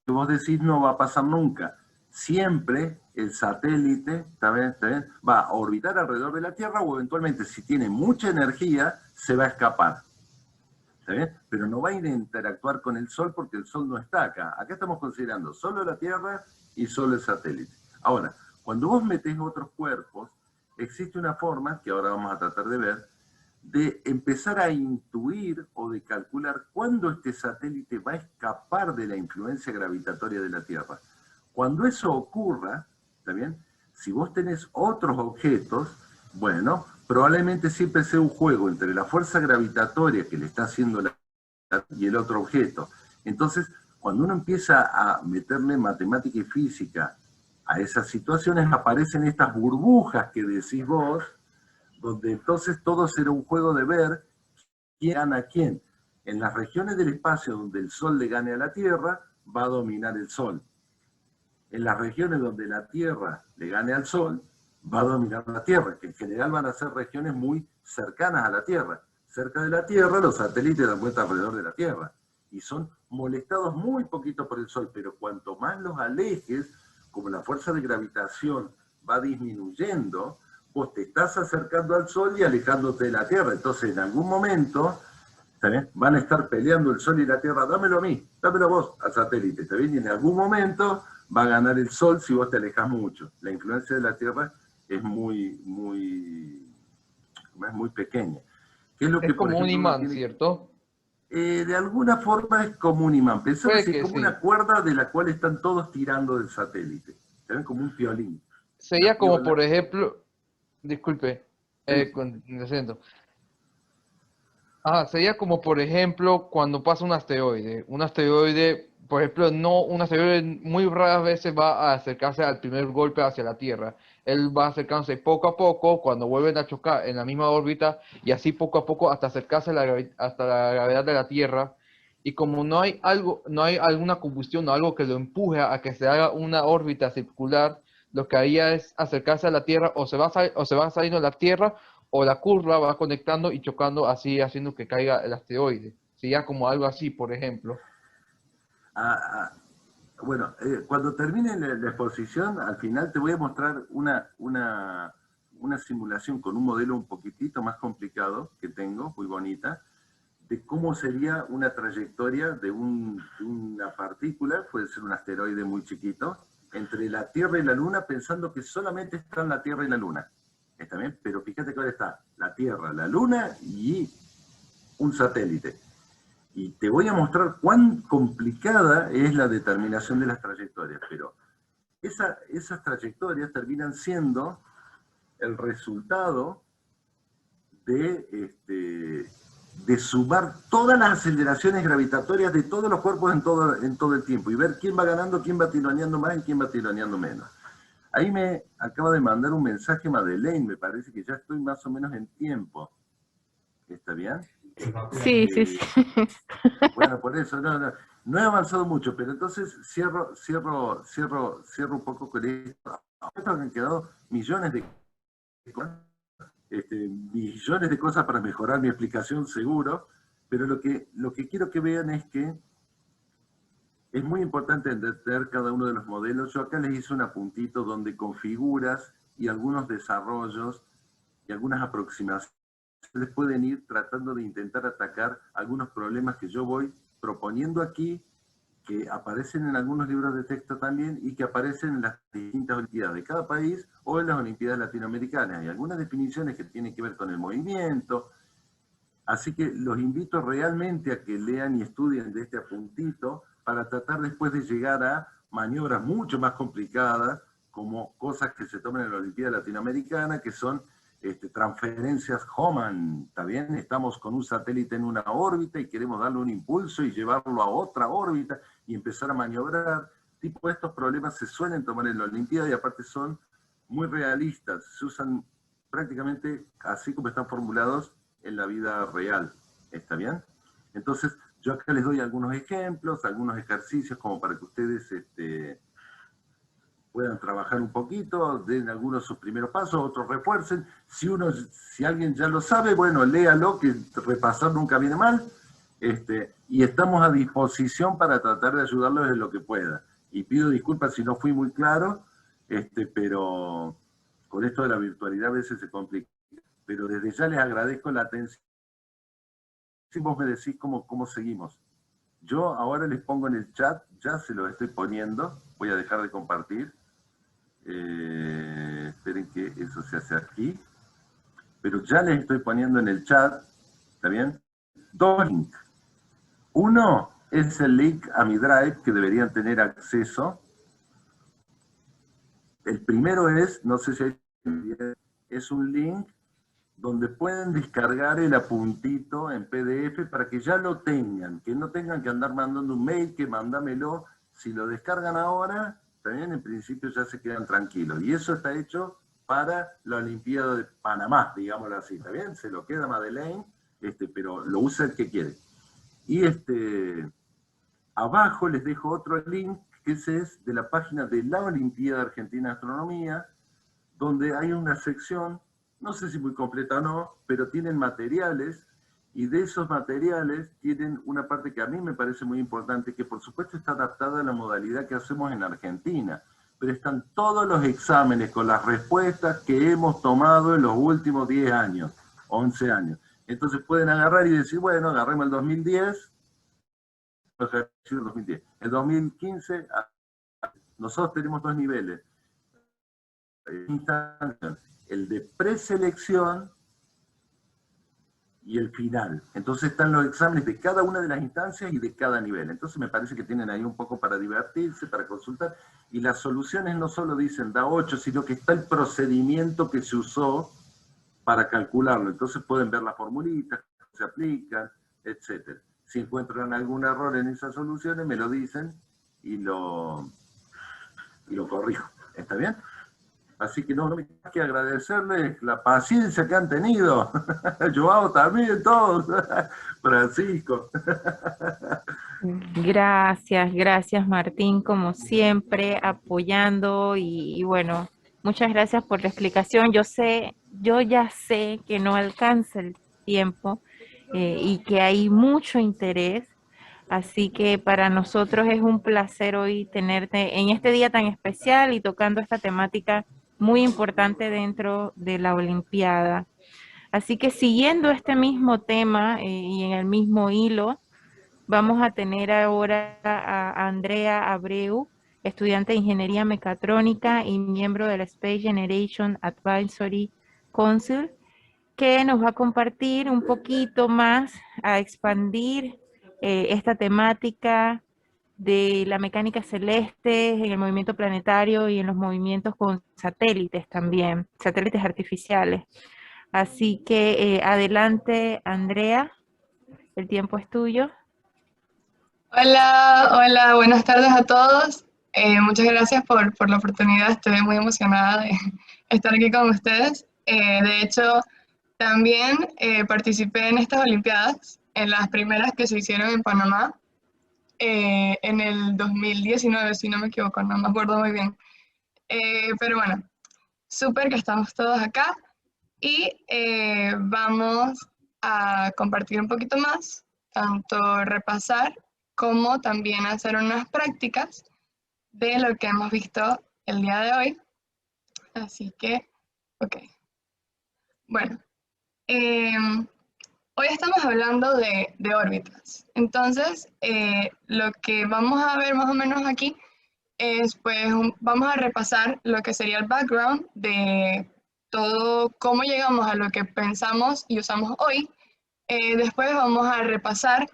Que vos decís no va a pasar nunca. Siempre el satélite, ¿está bien? Va a orbitar alrededor de la Tierra o eventualmente, si tiene mucha energía, se va a escapar. ¿Está bien? Pero no va a ir a interactuar con el Sol porque el Sol no está acá. Acá estamos considerando solo la Tierra y solo el satélite. Ahora, cuando vos metés otros cuerpos, existe una forma, que ahora vamos a tratar de ver, de empezar a intuir o de calcular cuándo este satélite va a escapar de la influencia gravitatoria de la Tierra. Cuando eso ocurra, ¿está bien? Si vos tenés otros objetos, bueno, probablemente siempre sea un juego entre la fuerza gravitatoria que le está haciendo y el otro objeto. Entonces, cuando uno empieza a meterle matemática y física a esas situaciones, aparecen estas burbujas que decís vos, donde entonces todo será un juego de ver quién gana a quién. En las regiones del espacio donde el Sol le gane a la Tierra, va a dominar el Sol. En las regiones donde la Tierra le gane al Sol, va a dominar la Tierra, que en general van a ser regiones muy cercanas a la Tierra. Cerca de la Tierra, los satélites dan vuelta alrededor de la Tierra, y son molestados muy poquito por el Sol, pero cuanto más los alejes, como la fuerza de gravitación va disminuyendo, vos te estás acercando al Sol y alejándote de la Tierra. Entonces, en algún momento, ¿está bien? Van a estar peleando el Sol y la Tierra. Dámelo a mí, dámelo vos al satélite, ¿está bien? Y en algún momento va a ganar el Sol si vos te alejas mucho. La influencia de la Tierra es muy pequeña. ¿Qué es lo que, Es por como un ejemplo, imán, ¿cierto? de alguna forma es como un imán. Pensá Puede así, que como sí. una cuerda de la cual están todos tirando del satélite. ¿Está bien? Como un violín. Sería La como, piola. por ejemplo, disculpe, Sí. lo siento. Sería como, por ejemplo, cuando pasa un asteroide. Un asteroide, por ejemplo, un asteroide muy raras veces va a acercarse al primer golpe hacia la Tierra. Él va acercándose poco a poco cuando vuelven a chocar en la misma órbita y así poco a poco hasta acercarse hasta la gravedad de la Tierra. Y como no hay alguna combustión o algo que lo empuje a que se haga una órbita circular, lo que haría es acercarse a la Tierra o se va saliendo de la Tierra o la curva va conectando y chocando así, haciendo que caiga el asteroide. Sería como algo así, por ejemplo. Bueno, cuando termine la exposición, al final te voy a mostrar una simulación con un modelo un poquitito más complicado que tengo, muy bonita, de cómo sería una trayectoria de una partícula, puede ser un asteroide muy chiquito, entre la Tierra y la Luna, pensando que solamente están la Tierra y la Luna. ¿Está bien? Pero fíjate que ahora está la Tierra, la Luna y un satélite. Y te voy a mostrar cuán complicada es la determinación de las trayectorias, pero esas trayectorias terminan siendo el resultado de sumar todas las aceleraciones gravitatorias de todos los cuerpos en todo el tiempo, y ver quién va ganando, quién va tironeando más y quién va tironeando menos. Ahí me acaba de mandar un mensaje Madeleine, me parece que ya estoy más o menos en tiempo. ¿Está bien? Sí, sí, sí. Bueno, por eso, no he avanzado mucho, pero entonces cierro un poco con esto. Ahora han quedado millones de cosas para mejorar mi explicación, seguro, pero lo que quiero que vean es que es muy importante entender cada uno de los modelos. Yo acá les hice un apuntito donde con figuras y algunos desarrollos y algunas aproximaciones les pueden ir tratando de intentar atacar algunos problemas que yo voy proponiendo aquí que aparecen en algunos libros de texto también y que aparecen en las distintas olimpiadas de cada país o en las olimpiadas latinoamericanas. Hay algunas definiciones que tienen que ver con el movimiento, así que los invito realmente a que lean y estudien de este apuntito para tratar después de llegar a maniobras mucho más complicadas, como cosas que se toman en la Olimpiada Latinoamericana, que son transferencias Hohmann, ¿está bien? Estamos con un satélite en una órbita y queremos darle un impulso y llevarlo a otra órbita y empezar a maniobrar. Tipo, estos problemas se suelen tomar en la Olimpiada y aparte son muy realistas, se usan prácticamente así como están formulados en la vida real, ¿está bien? Entonces, yo acá les doy algunos ejemplos, algunos ejercicios como para que ustedes puedan trabajar un poquito, den algunos sus primeros pasos, otros refuercen. Si alguien ya lo sabe, bueno, léalo, que repasar nunca viene mal. Y estamos a disposición para tratar de ayudarlos en lo que pueda. Y pido disculpas si no fui muy claro, pero con esto de la virtualidad a veces se complica. Pero desde ya les agradezco la atención. Si vos me decís cómo seguimos. Yo ahora les pongo en el chat, ya se lo estoy poniendo, voy a dejar de compartir. Esperen que eso se hace aquí. Pero ya les estoy poniendo en el chat, ¿está bien? Dos links. Uno es el link a mi Drive que deberían tener acceso. El primero es, no sé si es un link donde pueden descargar el apuntito en PDF para que ya lo tengan, que no tengan que andar mandando un mail, que mándamelo. Si lo descargan ahora, también en principio ya se quedan tranquilos. Y eso está hecho para la Olimpiada de Panamá, digámoslo así, ¿está bien? Se lo queda Madeleine, pero lo usa el que quiere. Y abajo les dejo otro link, que ese es de la página de la Olimpiada Argentina de Astronomía, donde hay una sección, no sé si muy completa o no, pero tienen materiales, y de esos materiales tienen una parte que a mí me parece muy importante, que por supuesto está adaptada a la modalidad que hacemos en Argentina, pero están todos los exámenes con las respuestas que hemos tomado en los últimos 10 años, 11 años. Entonces pueden agarrar y decir, bueno, agarremos el 2010, el 2015, nosotros tenemos dos niveles, el de preselección y el final. Entonces están los exámenes de cada una de las instancias y de cada nivel. Entonces me parece que tienen ahí un poco para divertirse, para consultar, y las soluciones no solo dicen da 8, sino que está el procedimiento que se usó para calcularlo. Entonces pueden ver las formulitas, se aplican, etc. Si encuentran algún error en esas soluciones, me lo dicen y lo corrijo. ¿Está bien? Así que no me queda que agradecerles la paciencia que han tenido. Joao también, todos. Francisco. Gracias Martín, como siempre, apoyando y bueno, muchas gracias por la explicación. Yo ya sé que no alcanza el tiempo y que hay mucho interés, así que para nosotros es un placer hoy tenerte en este día tan especial y tocando esta temática muy importante dentro de la Olimpiada. Así que siguiendo este mismo tema y en el mismo hilo, vamos a tener ahora a Andrea Abreu, estudiante de Ingeniería Mecatrónica y miembro del Space Generation Advisory Council, que nos va a compartir un poquito más, a expandir esta temática de la mecánica celeste en el movimiento planetario y en los movimientos con satélites también, satélites artificiales. Así que adelante, Andrea, el tiempo es tuyo. Hola, buenas tardes a todos. Muchas gracias por la oportunidad, estoy muy emocionada de estar aquí con ustedes. De hecho, también participé en estas Olimpiadas, en las primeras que se hicieron en Panamá, en el 2019, si no me equivoco, no me acuerdo muy bien. Pero bueno, súper que estamos todos acá y vamos a compartir un poquito más, tanto repasar como también hacer unas prácticas de lo que hemos visto el día de hoy. Así que, ok. Bueno, Hoy estamos hablando de órbitas. Entonces, lo que vamos a ver más o menos aquí es, pues, vamos a repasar lo que sería el background de todo, cómo llegamos a lo que pensamos y usamos hoy. Después vamos a repasar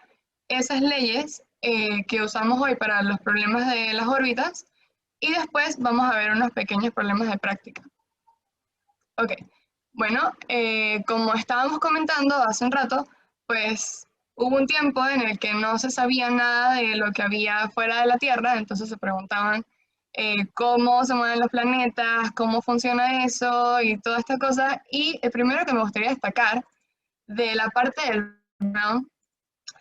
esas leyes que usamos hoy para los problemas de las órbitas y después vamos a ver unos pequeños problemas de práctica. Ok, bueno, como estábamos comentando hace un rato, pues hubo un tiempo en el que no se sabía nada de lo que había fuera de la Tierra, entonces se preguntaban cómo se mueven los planetas, cómo funciona eso y toda esta cosa. Y el primero que me gustaría destacar de la parte del background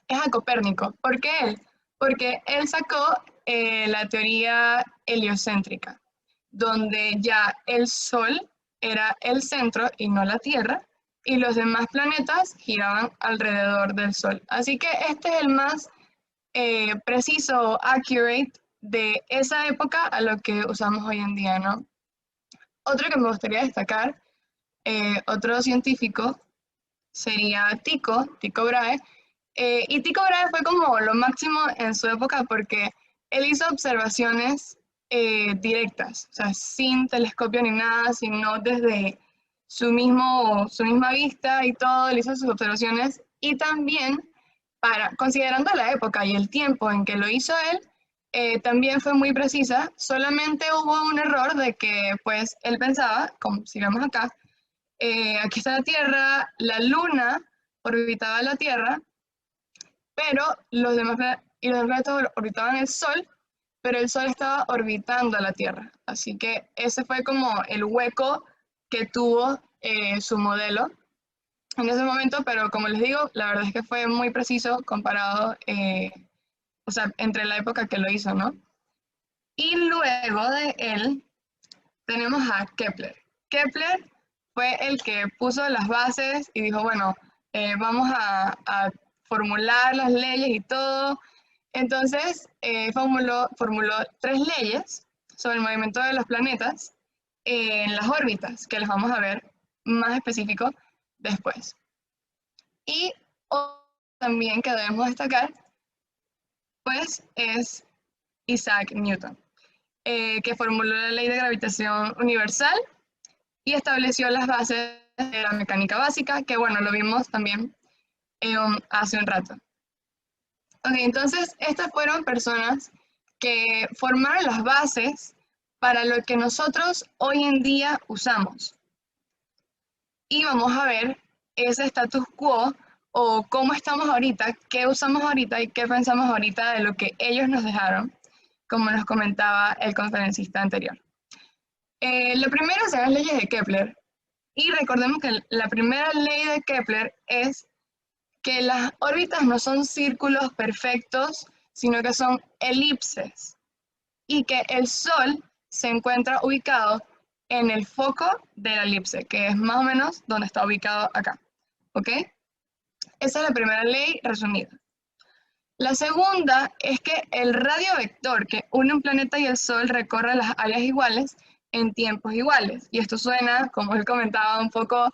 es a Copérnico. ¿Por qué él? Porque él sacó la teoría heliocéntrica, donde ya el Sol era el centro y no la Tierra, y los demás planetas giraban alrededor del Sol. Así que este es el más preciso, accurate, de esa época a lo que usamos hoy en día, ¿no? Otro que me gustaría destacar, otro científico, sería Tycho Brahe, y Tycho Brahe fue como lo máximo en su época porque él hizo observaciones directas, o sea, sin telescopio ni nada, sino desde su misma vista y todo, él hizo sus observaciones, y también, considerando la época y el tiempo en que lo hizo él, también fue muy precisa. Solamente hubo un error de que, pues, él pensaba, como si vemos acá, aquí está la Tierra, la Luna orbitaba la Tierra, pero los demás planetas orbitaban el Sol, pero el Sol estaba orbitando a la Tierra. Así que ese fue como el hueco que tuvo su modelo en ese momento, pero como les digo, la verdad es que fue muy preciso comparado, o sea, entre la época que lo hizo, ¿no? Y luego de él tenemos a Kepler. Kepler fue el que puso las bases y dijo, bueno, vamos a formular las leyes y todo. Entonces, formuló 3 leyes sobre el movimiento de los planetas en las órbitas, que las vamos a ver más específico después. Y también que debemos destacar, pues, es Isaac Newton, que formuló la ley de gravitación universal y estableció las bases de la mecánica básica, que bueno, lo vimos también hace un rato. Ok, entonces estas fueron personas que formaron las bases para lo que nosotros hoy en día usamos. Y vamos a ver ese status quo o cómo estamos ahorita, qué usamos ahorita y qué pensamos ahorita de lo que ellos nos dejaron, como nos comentaba el conferencista anterior. Lo primero son las leyes de Kepler. Y recordemos que la primera ley de Kepler es que las órbitas no son círculos perfectos, sino que son elipses. Y que el Sol se encuentra ubicado en el foco de la elipse, que es más o menos donde está ubicado acá. ¿Ok? Esa es la primera ley resumida. La segunda es que el radio vector que une un planeta y el Sol recorre las áreas iguales en tiempos iguales. Y esto suena, como él comentaba, un poco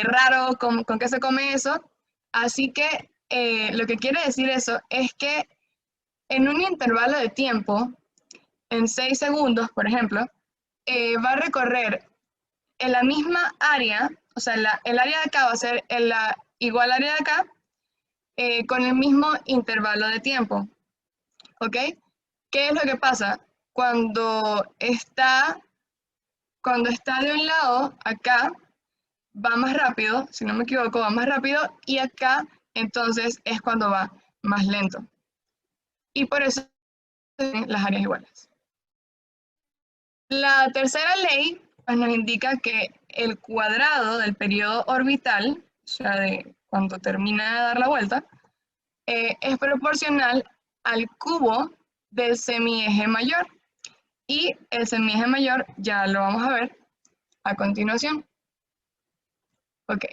raro, ¿con qué se come eso? Así que lo que quiere decir eso es que en un intervalo de tiempo, en 6 segundos, por ejemplo, va a recorrer en la misma área, o sea, el área de acá va a ser igual área de acá, con el mismo intervalo de tiempo. ¿Ok? ¿Qué es lo que pasa? Cuando está de un lado, acá, va más rápido, si no me equivoco, va más rápido, y acá, entonces, es cuando va más lento. Y por eso las áreas iguales. La tercera ley pues, nos indica que el cuadrado del periodo orbital, o sea, de cuando termina de dar la vuelta, es proporcional al cubo del semieje mayor. Y el semieje mayor ya lo vamos a ver a continuación. Ok.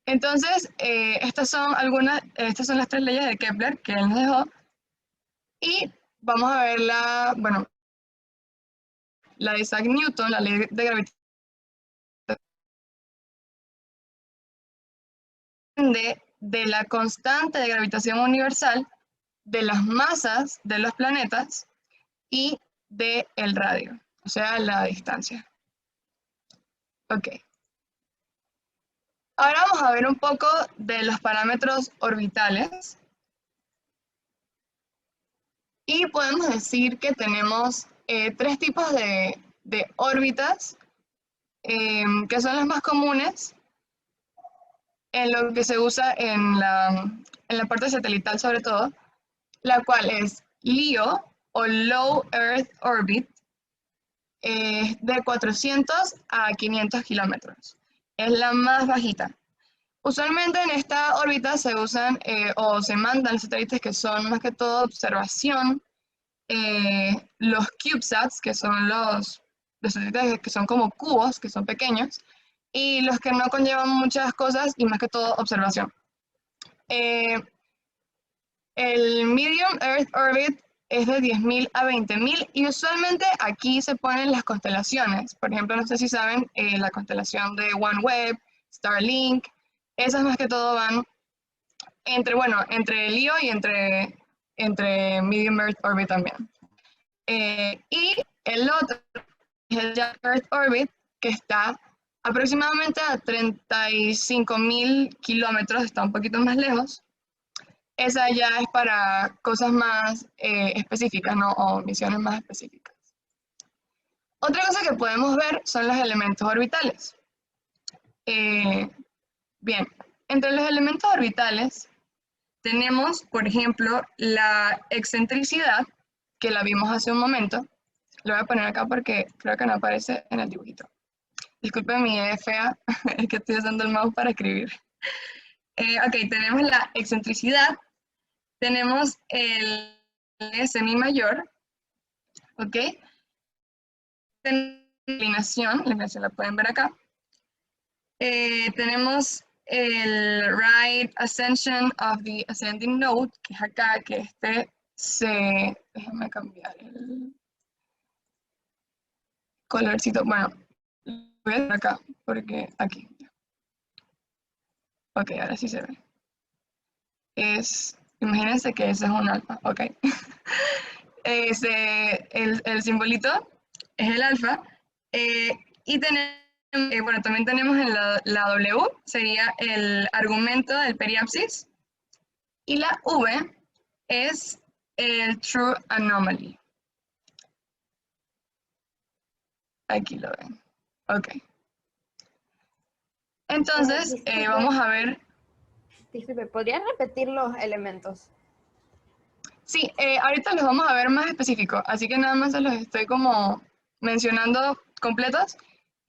Entonces, estas son las 3 leyes de Kepler que él nos dejó. Y vamos a ver la de Isaac Newton, la ley de gravitación depende de la constante de gravitación universal, de las masas de los planetas y del radio, o sea, la distancia. Ok. Ahora vamos a ver un poco de los parámetros orbitales. Y podemos decir que tenemos tres tipos de órbitas, que son las más comunes en lo que se usa en la parte satelital sobre todo, la cual es LEO o Low Earth Orbit, de 400 a 500 kilómetros. Es la más bajita. Usualmente en esta órbita se usan o se mandan satélites que son más que todo observación, los CubeSats, que son los satélites que son como cubos, que son pequeños, y los que no conllevan muchas cosas y más que todo observación. El Medium Earth Orbit es de 10.000 a 20.000 y usualmente aquí se ponen las constelaciones. Por ejemplo, no sé si saben, la constelación de OneWeb, Starlink, esas más que todo van entre LEO y entre Medium Earth Orbit también. Y el otro es el Young Earth Orbit, que está aproximadamente a 35.000 kilómetros, está un poquito más lejos. Esa ya es para cosas más específicas, ¿no? O misiones más específicas. Otra cosa que podemos ver son los elementos orbitales. Bien, entre los elementos orbitales tenemos, por ejemplo, la excentricidad, que la vimos hace un momento. Lo voy a poner acá porque creo que no aparece en el dibujito. Disculpen mi fea, es que estoy usando el mouse para escribir. Ok, tenemos la excentricidad, tenemos el semi mayor, ok. Tenemos la inclinación la pueden ver acá. Tenemos el right ascension of the ascending node, que es acá, que déjame cambiar el colorcito, bueno, lo voy a hacer acá, porque aquí. Ok, ahora sí se ve. Imagínense que ese es un alfa, ok. El simbolito es el alfa, y tenemos, bueno, también tenemos en la W, sería el argumento del periapsis, y la V es el true anomaly. Aquí lo ven. Ok. Entonces, Disculpe. vamos a ver. Disculpe, ¿podrías repetir los elementos? Sí, ahorita los vamos a ver más específicos, así que nada más se los estoy como mencionando completos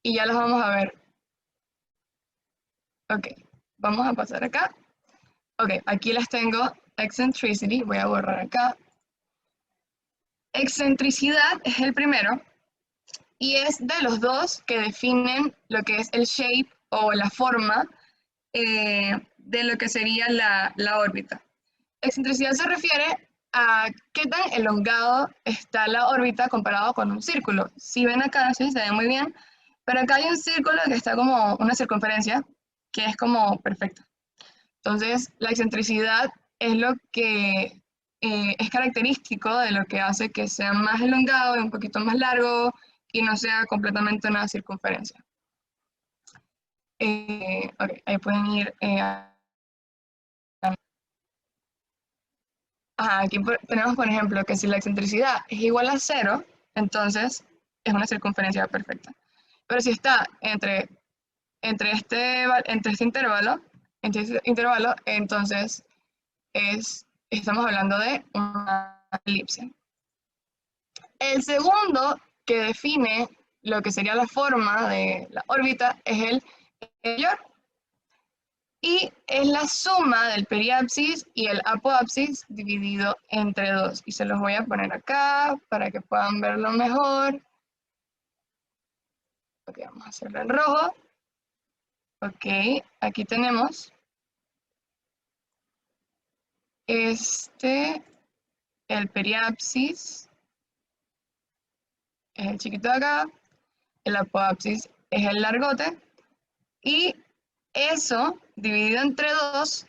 y ya los vamos a ver. Ok, vamos a pasar acá. Ok, aquí les tengo eccentricity, voy a borrar acá. Excentricidad es el primero y es de los dos que definen lo que es el shape o la forma de lo que sería la órbita. Excentricidad se refiere a qué tan elongado está la órbita comparado con un círculo. Si ven acá, no sé si se ve muy bien, pero acá hay un círculo que está como una circunferencia que es como perfecta. Entonces, la excentricidad es lo que es característico de lo que hace que sea más elongado y un poquito más largo y no sea completamente una circunferencia. Ok, ahí pueden ir aquí tenemos, por ejemplo, que si la excentricidad es igual a 0, entonces es una circunferencia perfecta. Pero si está entre este intervalo, entonces estamos hablando de una elipse. El segundo que define lo que sería la forma de la órbita es el mayor. Y es la suma del periapsis y el apoapsis dividido entre 2. Y se los voy a poner acá para que puedan verlo mejor. Ok, vamos a hacerlo en rojo. Ok, aquí tenemos el periapsis, es el chiquito de acá, el apoapsis es el largote, y eso dividido entre 2,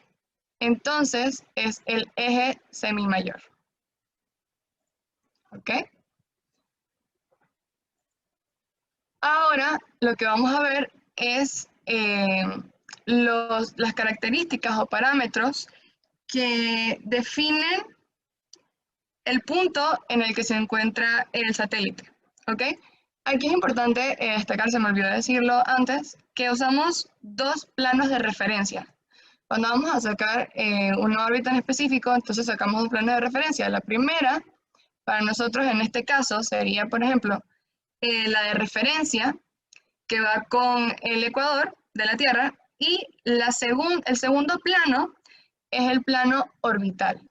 entonces es el eje semimayor. ¿Ok? Ahora lo que vamos a ver es las características o parámetros que definen el punto en el que se encuentra el satélite. ¿Ok? Aquí es importante destacar, se me olvidó decirlo antes, que usamos dos planos de referencia. Cuando vamos a sacar una órbita en específico, entonces sacamos dos planos de referencia. La primera, para nosotros en este caso, sería, por ejemplo, la de referencia, que va con el ecuador de la Tierra, y el segundo plano es el plano orbital.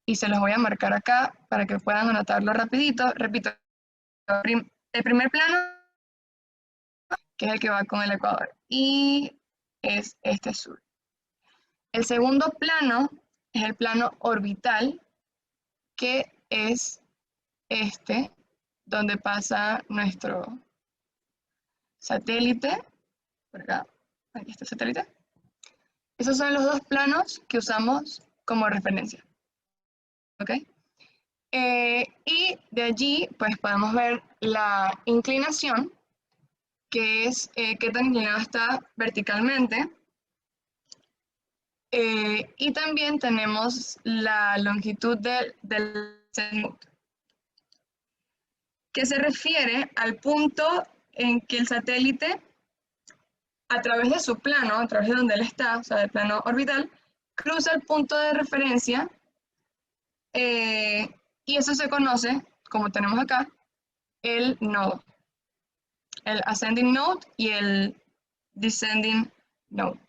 Y se los voy a marcar acá para que puedan anotarlo rapidito. Repito, el primer plano, que es el que va con el ecuador, y es este azul. El segundo plano es el plano orbital, que es este, donde pasa nuestro satélite. Por acá, aquí está el satélite. Esos son los dos planos que usamos como referencia. ¿Ok? Y de allí, pues podemos ver la inclinación, que es qué tan inclinado está verticalmente. Y también tenemos la longitud del zenit, que se refiere al punto en que el satélite, a través de su plano, a través de donde él está, o sea, del plano orbital, cruza el punto de referencia, y eso se conoce, como tenemos acá, el nodo. El ascending node y el descending node.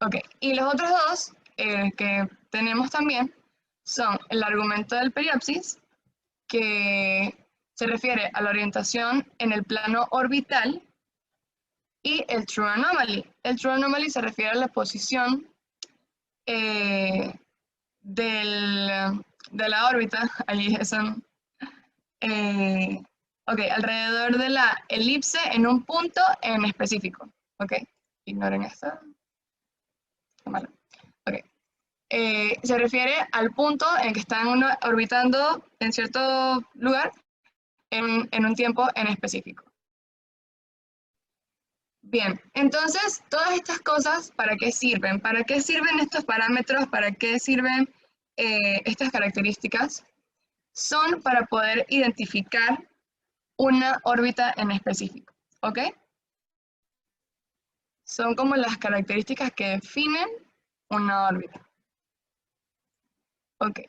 Ok, y los otros dos que tenemos también son el argumento del periapsis, que se refiere a la orientación en el plano orbital, y el true anomaly. El true anomaly se refiere a la posición de la órbita, allí son, alrededor de la elipse en un punto en específico. Ok, ignoren esto. Qué malo. Ok. Se refiere al punto en que están orbitando en cierto lugar en un tiempo en específico. Bien, entonces, todas estas cosas, ¿para qué sirven? ¿Para qué sirven estos parámetros? ¿Para qué sirven estas características? Son para poder identificar una órbita en específico, ¿ok? Son como las características que definen una órbita. Ok.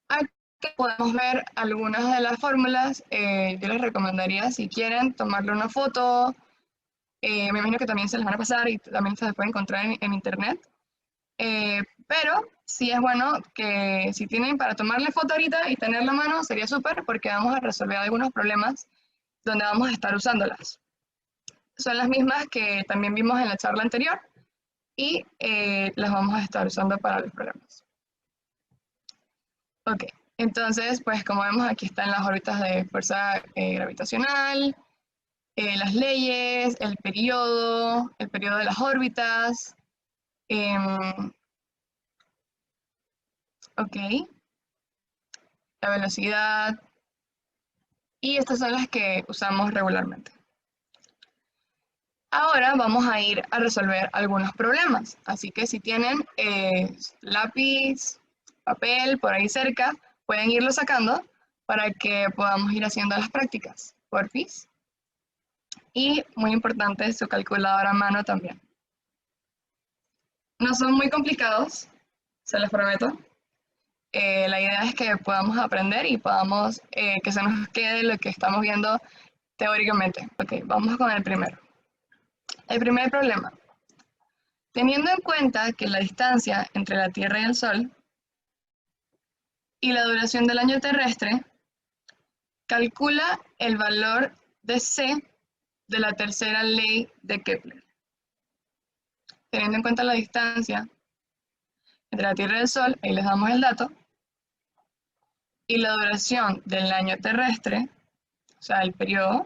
Aquí podemos ver algunas de las fórmulas. Yo les recomendaría, si quieren, tomarle una foto. Me imagino que también se les van a pasar y también se las pueden encontrar en internet. Pero sí es bueno que si tienen para tomarle foto ahorita y tenerla a mano, sería súper, porque vamos a resolver algunos problemas donde vamos a estar usándolas. Son las mismas que también vimos en la charla anterior y las vamos a estar usando para los problemas. Ok, entonces, pues como vemos, aquí están las órbitas de fuerza gravitacional, las leyes, el periodo de las órbitas. Ok, la velocidad, y estas son las que usamos regularmente. Ahora vamos a ir a resolver algunos problemas, así que si tienen lápiz, papel por ahí cerca, pueden irlo sacando para que podamos ir haciendo las prácticas, porfis. Y muy importante, su calculadora a mano también. No son muy complicados, se los prometo. La idea es que podamos aprender y podamos que se nos quede lo que estamos viendo teóricamente. Ok, vamos con el primero. El primer problema. Teniendo en cuenta que la distancia entre la Tierra y el Sol y la duración del año terrestre, calcula el valor de C de la tercera ley de Kepler. Teniendo en cuenta la distancia entre la Tierra y el Sol, ahí les damos el dato, y la duración del año terrestre, o sea, el periodo,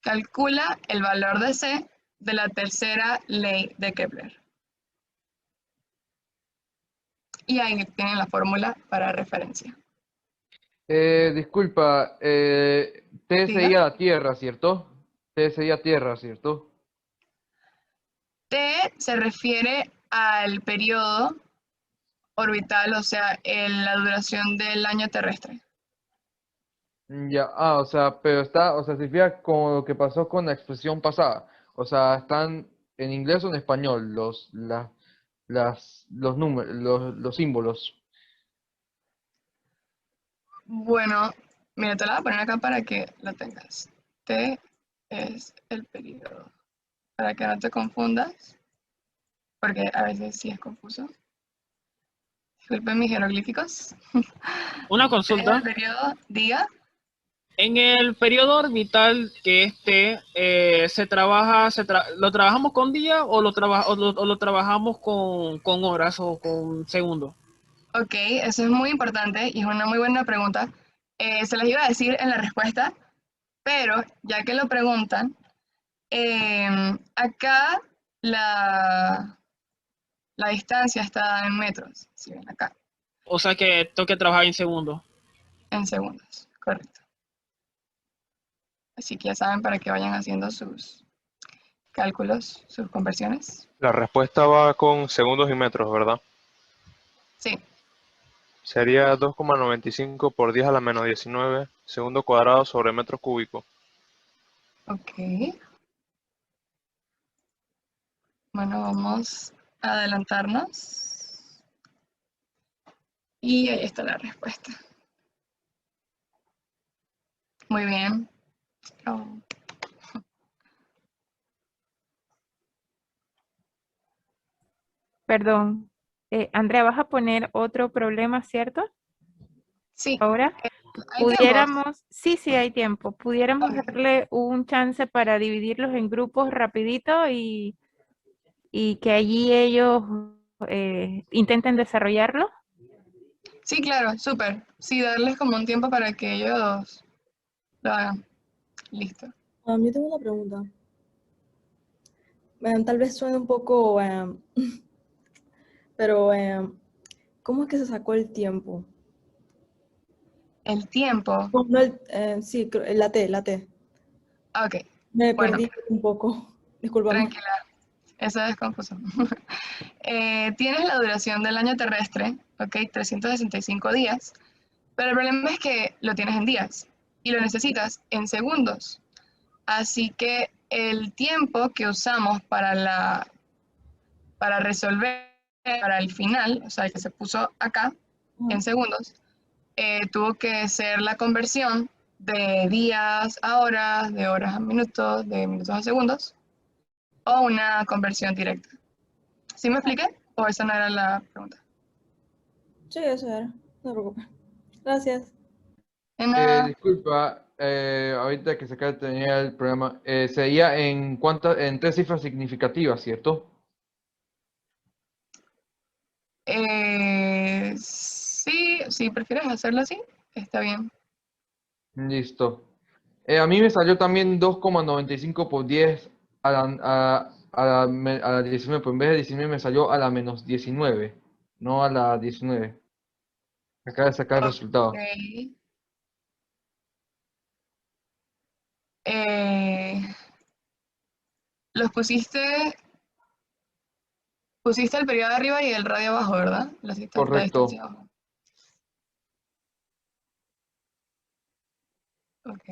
calcula el valor de C de la tercera ley de Kepler. Y ahí tienen la fórmula para referencia. Disculpa, T Diga. sería la Tierra, ¿cierto? T sería Tierra, ¿cierto? T se refiere al periodo orbital, o sea, la duración del año terrestre. Ya, o sea, pero está, o sea, significa como lo que pasó con la expresión pasada. O sea, están en inglés o en español los números, los símbolos. Bueno, mira, te la voy a poner acá para que lo tengas. T es el periodo. Para que no te confundas, porque a veces sí es confuso. Disculpen mis jeroglíficos. Una T es consulta. el periodo, diga. En el periodo orbital que se trabaja, ¿lo trabajamos con días o lo trabajamos con horas o con segundos? Ok, eso es muy importante y es una muy buena pregunta. Se les iba a decir en la respuesta, pero ya que lo preguntan, acá la distancia está en metros, si ven acá, O sea que tengo que trabajar en segundos. en segundos, correcto. Así que ya saben para que vayan haciendo sus cálculos, sus conversiones. La respuesta va con segundos y metros, ¿verdad? Sí. Sería 2,95 por 10 a la menos 19 segundo cuadrado sobre metro cúbico. Ok. Bueno, vamos a adelantarnos. Y ahí está la respuesta. Muy bien. Oh. Perdón. Andrea, ¿vas a poner otro problema, cierto? Sí. Ahora, ¿Hay pudiéramos, sí, hay tiempo. Pudiéramos Ok. darle un chance para dividirlos en grupos rapidito y que allí ellos intenten desarrollarlo. Sí, claro, súper. Sí, darles como un tiempo para que ellos lo hagan. Listo. Yo tengo una pregunta. Tal vez suene un poco, pero ¿cómo es que se sacó el tiempo? El tiempo. No, sí, la T. Ok. Me Bueno, perdí un poco. Discúlpame. tranquila. Eso es confuso. Tienes la duración del año terrestre, ok, 365 días, pero el problema es que lo tienes en días y lo necesitas en segundos. Así que el tiempo que usamos para resolver, para el final, o sea, el que se puso acá, en segundos, tuvo que ser la conversión de días a horas, de horas a minutos, de minutos a segundos, o una conversión directa. ¿Sí me expliqué? ¿O esa no era la pregunta? Sí, eso era. No te preocupes. Gracias. Disculpa, ahorita que se acaba de tener el programa, sería en tres cifras significativas, ¿cierto? Sí, si prefieres hacerlo así, está bien. Listo. A mí me salió también 2,95 por 10 a la 19, pues en vez de 19 me salió a la menos 19, no a la 19. Acaba de sacar el resultado. Ok. Los pusiste el periodo arriba y el radio abajo, ¿verdad? La Correcto. distancia abajo. Ok.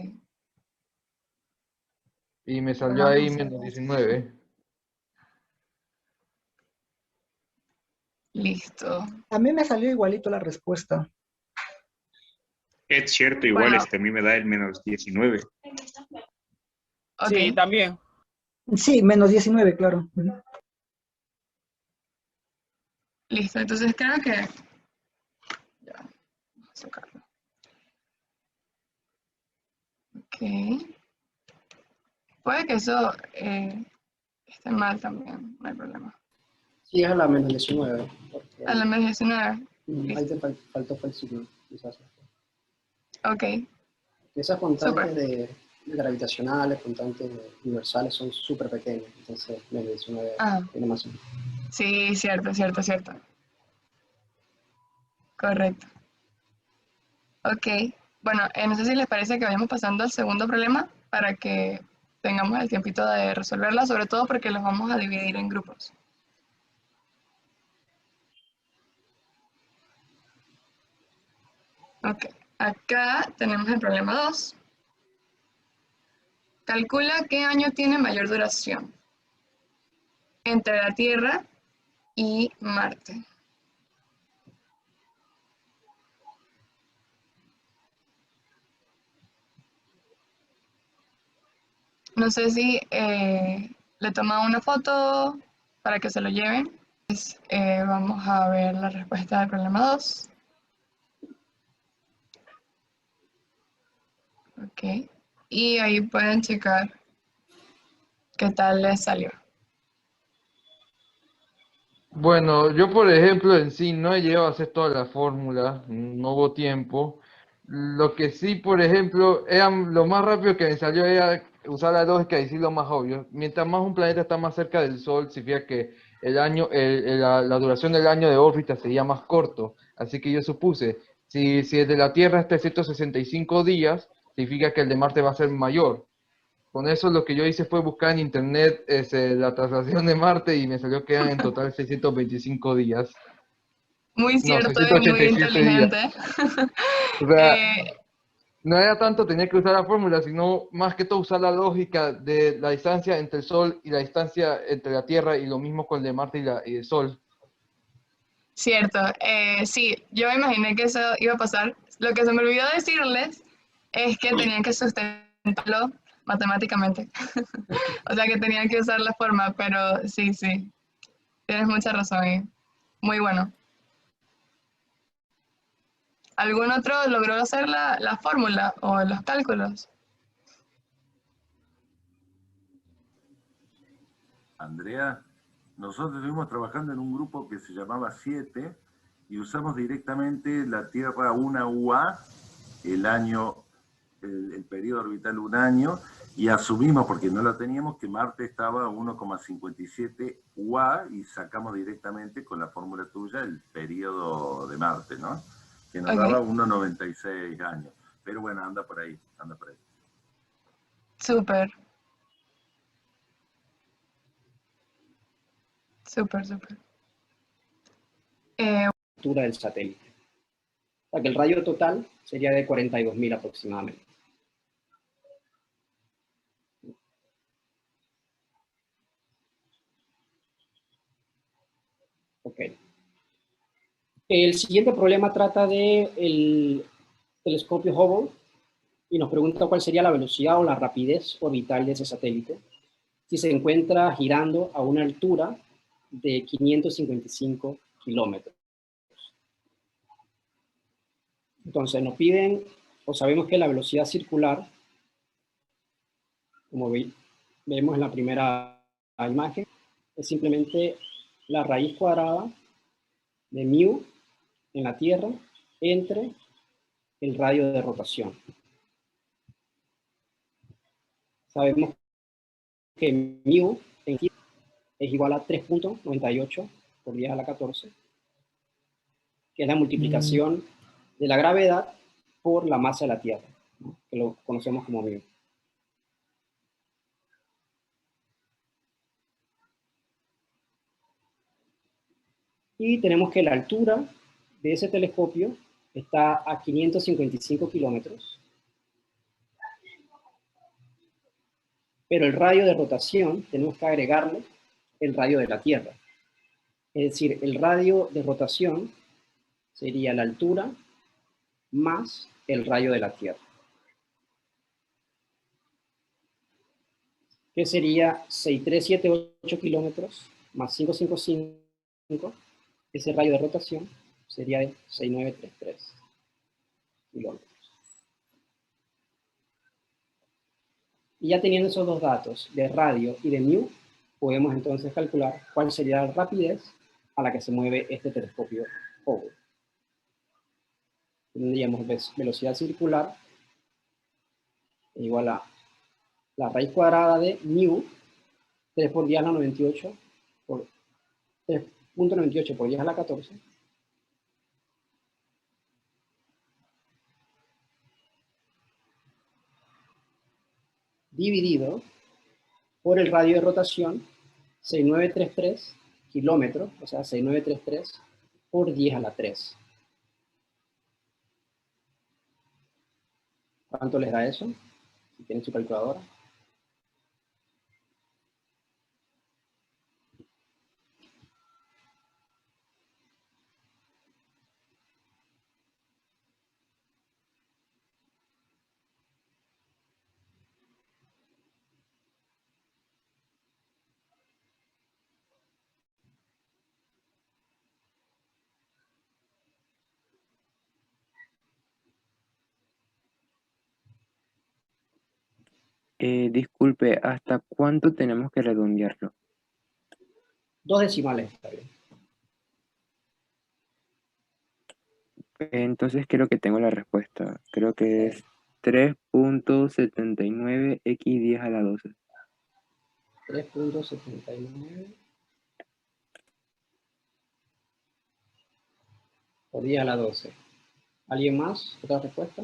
Y me salió ahí menos 19. Listo. A mí me salió igualito la respuesta. Es cierto, igual Bueno. a mí me da el menos 19. Ok. Sí, también. Sí, menos 19, claro. Listo, entonces creo que... Ya, vamos a sacarlo. Ok. Puede que eso esté mal también, no hay problema. Sí, es a la menos 19. A la menos 19. Ahí te faltó fue el signo, quizás. Ok. Esas constantes gravitacionales, constantes universales son súper pequeños, entonces menos 19 tiene más sentido. Sí, cierto, cierto, cierto. Correcto. Ok. Bueno, no sé si les parece que vayamos pasando al segundo problema para que tengamos el tiempito de resolverla, sobre todo porque los vamos a dividir en grupos. Ok. Acá tenemos el problema 2. Calcula qué año tiene mayor duración entre la Tierra y Marte. No sé si le toman una foto para que se lo lleven. Vamos a ver la respuesta del problema 2. Ok. Y ahí pueden checar qué tal les salió. Bueno, yo por ejemplo en sí no he llegado a hacer toda la fórmula, no hubo tiempo. Lo que sí, por ejemplo, lo más rápido que me salió era usar la lógica y decir lo más obvio. Mientras más un planeta está más cerca del Sol, significa que la duración del año de órbita sería más corto. Así que yo supuse, si el de la Tierra es 365 días, significa que el de Marte va a ser mayor. Con eso lo que yo hice fue buscar en internet la traslación de Marte y me salió que eran en total 625 días. Muy No, cierto y muy 687 días. inteligente. O sea, no era tanto tener que usar la fórmula, sino más que todo usar la lógica de la distancia entre el Sol y la distancia entre la Tierra y lo mismo con el de Marte y el Sol. Cierto, sí, yo me imaginé que eso iba a pasar. Lo que se me olvidó decirles es que tenían que sustentarlo matemáticamente. O sea que tenían que usar la forma, pero sí, sí, tienes mucha razón ahí. Muy bueno. ¿Algún otro logró hacer la fórmula o los cálculos? Andrea, nosotros estuvimos trabajando en un grupo que se llamaba 7 y usamos directamente la Tierra 1 UA, el año, el periodo orbital 1 año, y asumimos, porque no lo teníamos, que Marte estaba a 1,57 UA y sacamos directamente con la fórmula tuya el periodo de Marte, ¿no? Que nos daba 1,96 años. Pero bueno, anda por ahí, anda por ahí. Súper. Súper, súper. Altura del satélite. O sea que el radio total sería de 42.000 aproximadamente. Ok. El siguiente problema trata del telescopio Hubble y nos pregunta cuál sería la velocidad o la rapidez orbital de ese satélite si se encuentra girando a una altura de 555 kilómetros. Entonces nos piden, o sabemos que la velocidad circular, como vemos en la primera imagen, es simplemente la raíz cuadrada de mu en la Tierra entre el radio de rotación. Sabemos que mu en es igual a 3.98 por 10 a la 14, que es la multiplicación de la gravedad por la masa de la Tierra, ¿no? Que lo conocemos como mu. Y tenemos que la altura de ese telescopio está a 555 kilómetros, pero el radio de rotación tenemos que agregarle el radio de la Tierra. Es decir, el radio de rotación sería la altura más el radio de la Tierra, que sería 6.378 kilómetros más 555, ese radio de rotación sería de 6.933 kilómetros. Y ya teniendo esos dos datos, de radio y de mu, podemos entonces calcular cuál sería la rapidez a la que se mueve este telescopio Hubble. Tendríamos velocidad circular igual a la raíz cuadrada de mu, 3 por 10 a la 98, por 3.98 por 10 a la 14, dividido por el radio de rotación, 6933 kilómetros, o sea, 6933 por 10 a la 3. ¿Cuánto les da eso? Si tienen su calculadora. Disculpe, ¿hasta cuánto tenemos que redondearlo? 2 decimales, está bien. Entonces creo que tengo la respuesta. Creo que es 3.79 x 10 a la 12. 3.79 por 10 a la 12. ¿Alguien más? ¿Otra respuesta?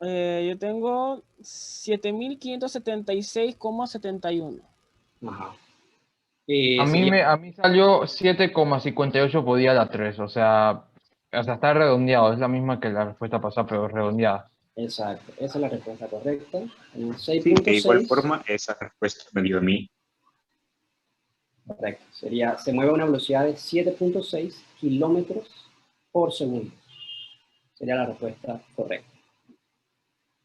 Yo tengo 7576,71. Ajá. A mí salió 7,58 por día a la 3, o sea, está redondeado, es la misma que la respuesta pasada, pero redondeada. Exacto, esa es la respuesta correcta. Sí, de igual forma, esa respuesta me dio a mí. Correcto, se mueve a una velocidad de 7.6 kilómetros por segundo. Sería la respuesta correcta.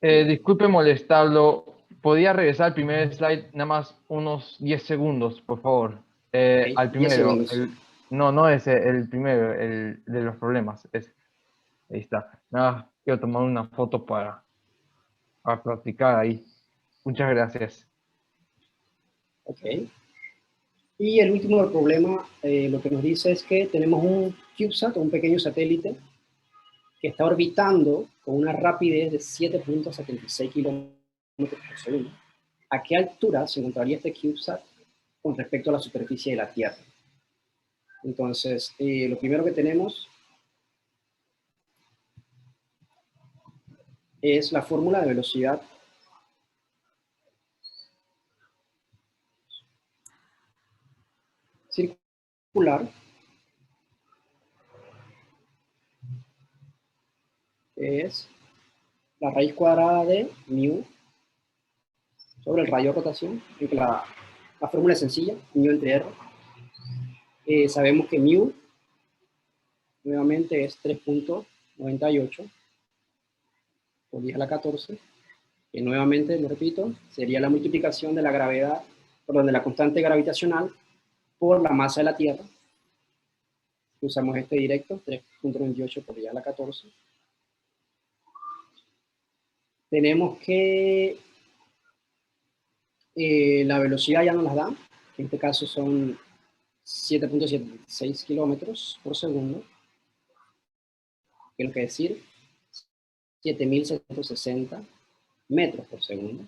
Disculpe molestarlo, ¿podría regresar al primer slide nada más unos 10 segundos, por favor? Al 10 primero, segundos. no ese, el primero, el de los problemas. Ahí está. Nada, quiero tomar una foto para practicar ahí. Muchas gracias. Ok. Y el último problema, lo que nos dice es que tenemos un CubeSat, un pequeño satélite, que está orbitando con una rapidez de 7.76 kilómetros por segundo. ¿A qué altura se encontraría este CubeSat con respecto a la superficie de la Tierra? Entonces, lo primero que tenemos es la fórmula de velocidad circular, que es la raíz cuadrada de mu sobre el radio de rotación. La fórmula es sencilla, mu entre r. Sabemos que mu nuevamente es 3.98 por 10 a la 14, que nuevamente, lo repito, sería la multiplicación de la gravedad, perdón, de la constante gravitacional por la masa de la Tierra. Usamos este directo, 3.98 por 10 a la 14. Tenemos que la velocidad ya nos la da, que en este caso son 7.76 kilómetros por segundo, quiero decir 7.760 metros por segundo.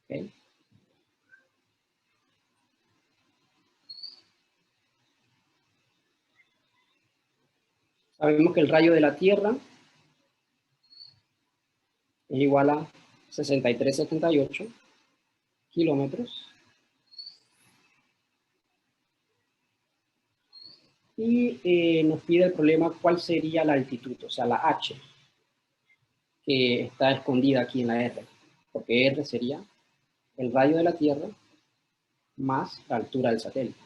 Okay. Sabemos que el radio de la Tierra es igual a 6378 kilómetros. Y nos pide el problema cuál sería la altitud, o sea, la H, que está escondida aquí en la R, porque R sería el radio de la Tierra más la altura del satélite,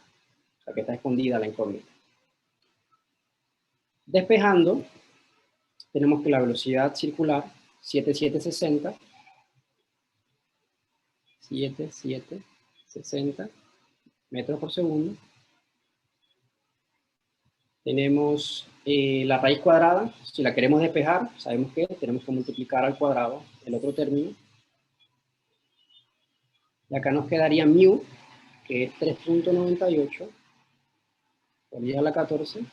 o sea, que está escondida la incógnita. Despejando, tenemos que la velocidad circular, 7760 metros por segundo. Tenemos la raíz cuadrada, si la queremos despejar, sabemos que tenemos que multiplicar al cuadrado el otro término. Y acá nos quedaría mu, que es 3.98 por 10 a la 14.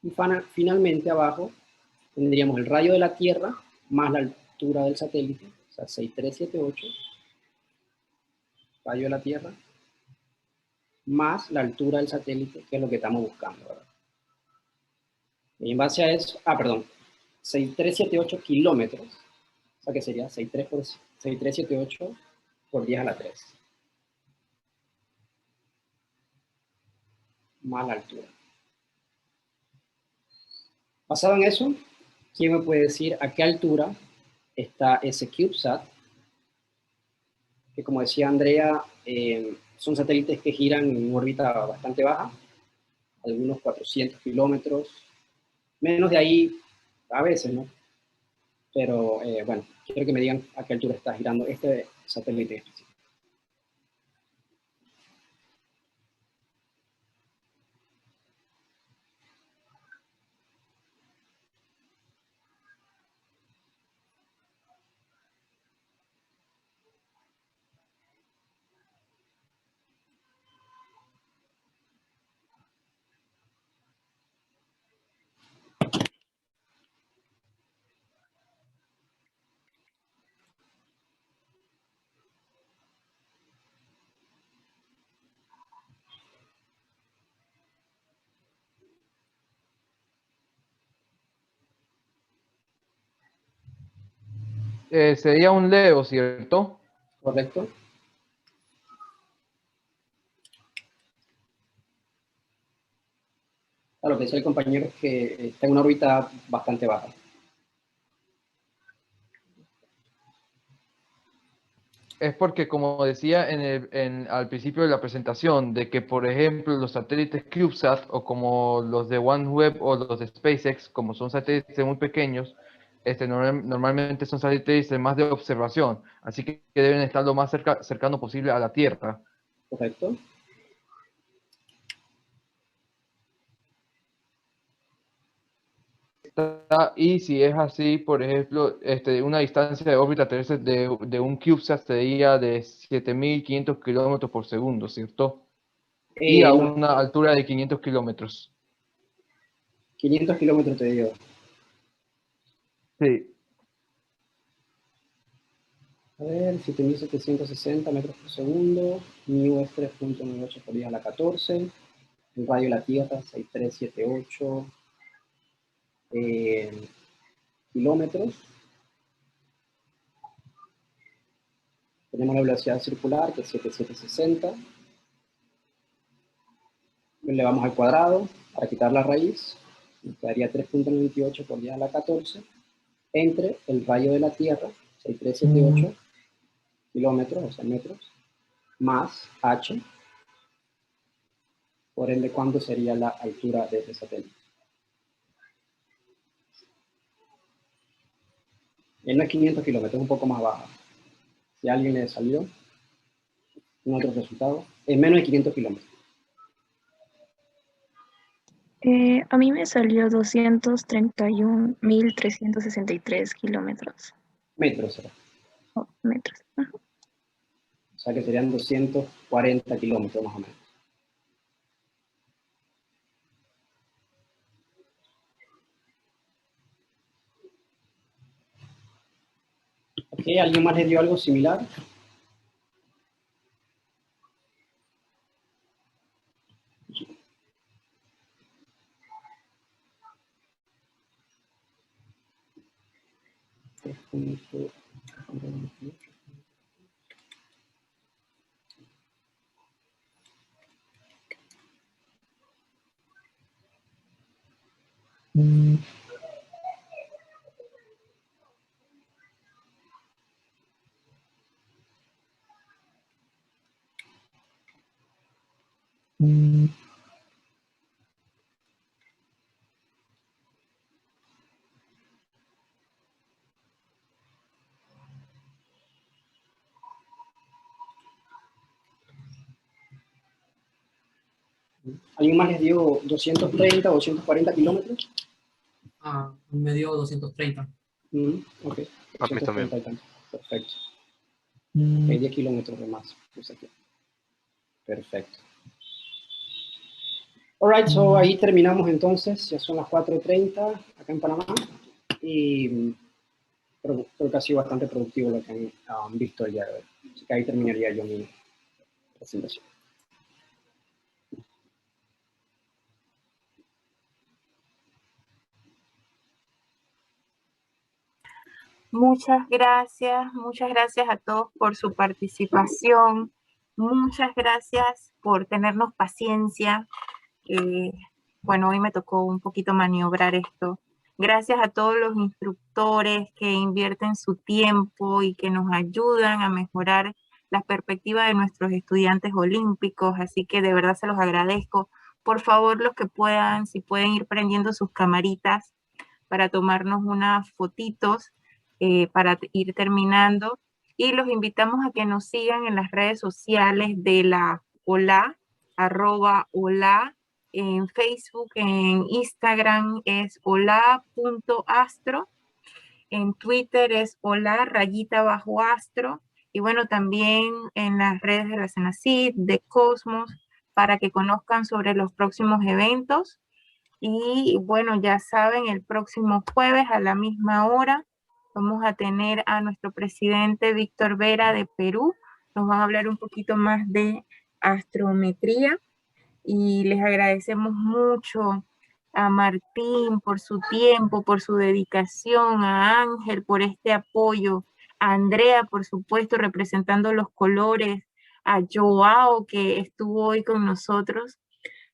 Y finalmente abajo tendríamos el radio de la Tierra más la altura del satélite, o sea, 6378, radio de la Tierra, más la altura del satélite, que es lo que estamos buscando, ¿verdad? Y en base a eso, 6378 kilómetros, o sea que sería 6378 por 10 a la 3. Más la altura. Basado en eso, ¿quién me puede decir a qué altura está ese CubeSat? Que como decía Andrea, son satélites que giran en órbita bastante baja, algunos 400 kilómetros, menos de ahí a veces, ¿no? Pero bueno, quiero que me digan a qué altura está girando este satélite específico. Sería un Leo, ¿cierto? Correcto. Lo que dice el compañero es que está en una órbita bastante baja. Es porque, como decía al principio de la presentación, de que, por ejemplo, los satélites CubeSat, o como los de OneWeb o los de SpaceX, como son satélites muy pequeños, normalmente son satélites más de observación, así que deben estar lo más cercano posible a la Tierra. Correcto. Y si es así, por ejemplo, una distancia de órbita terrestre de un CubeSat sería de 7.500 kilómetros por segundo, ¿cierto? Y a No. una altura de 500 kilómetros. 500 kilómetros te digo. Sí. A ver, 7.760 metros por segundo. Mu es 3.98 por 10 a la 14. El radio de la Tierra, 6378 kilómetros. Tenemos la velocidad circular, que es 7760. Le vamos al cuadrado para quitar la raíz. Nos quedaría 3.98 por 10 a la 14 entre el radio de la Tierra, 6378 kilómetros, o sea, metros, más h, por ende, ¿cuánto sería la altura de ese satélite? No es 500 kilómetros, es un poco más baja. Si a alguien le salió un otro resultado, es menos de 500 kilómetros. A mí me salió 231.363 kilómetros. Metros será. Oh, metros. Ajá. O sea que serían 240 kilómetros más o menos. Ok, ¿alguien más le dio algo similar? ¿Alguien más les dio 230 o 240 kilómetros? Me dio 230. Ok. A mí también. Perfecto. Hay 10 kilómetros de más. Perfecto. Alright, so ahí terminamos entonces. Ya son las 4:30 acá en Panamá. y creo que ha sido bastante productivo lo que han visto el día de hoy. Así que ahí terminaría yo mi presentación. Muchas gracias a todos por su participación. Muchas gracias por tenernos paciencia. Bueno, hoy me tocó un poquito maniobrar esto. Gracias a todos los instructores que invierten su tiempo y que nos ayudan a mejorar la perspectiva de nuestros estudiantes olímpicos. Así que de verdad se los agradezco. Por favor, los que puedan, si pueden ir prendiendo sus camaritas para tomarnos unas fotitos para ir terminando. Y los invitamos a que nos sigan en las redes sociales de la OLA, @OLA, en Facebook, en Instagram es hola.astro, en Twitter es hola_astro, y bueno, también en las redes de la CENACYT, de Cosmos, para que conozcan sobre los próximos eventos. Y bueno, ya saben, el próximo jueves a la misma hora vamos a tener a nuestro presidente Víctor Vera de Perú. Nos van a hablar un poquito más de astrometría y les agradecemos mucho a Martín por su tiempo, por su dedicación, a Ángel por este apoyo, a Andrea, por supuesto, representando los colores, a Joao, que estuvo hoy con nosotros.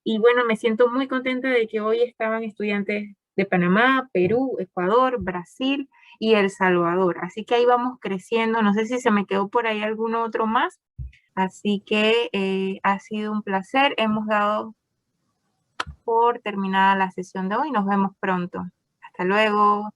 Y bueno, me siento muy contenta de que hoy estaban estudiantes de Panamá, Perú, Ecuador, Brasil y El Salvador. Así que ahí vamos creciendo. No sé si se me quedó por ahí alguno otro más. Así que ha sido un placer. Hemos dado por terminada la sesión de hoy. Nos vemos pronto. Hasta luego.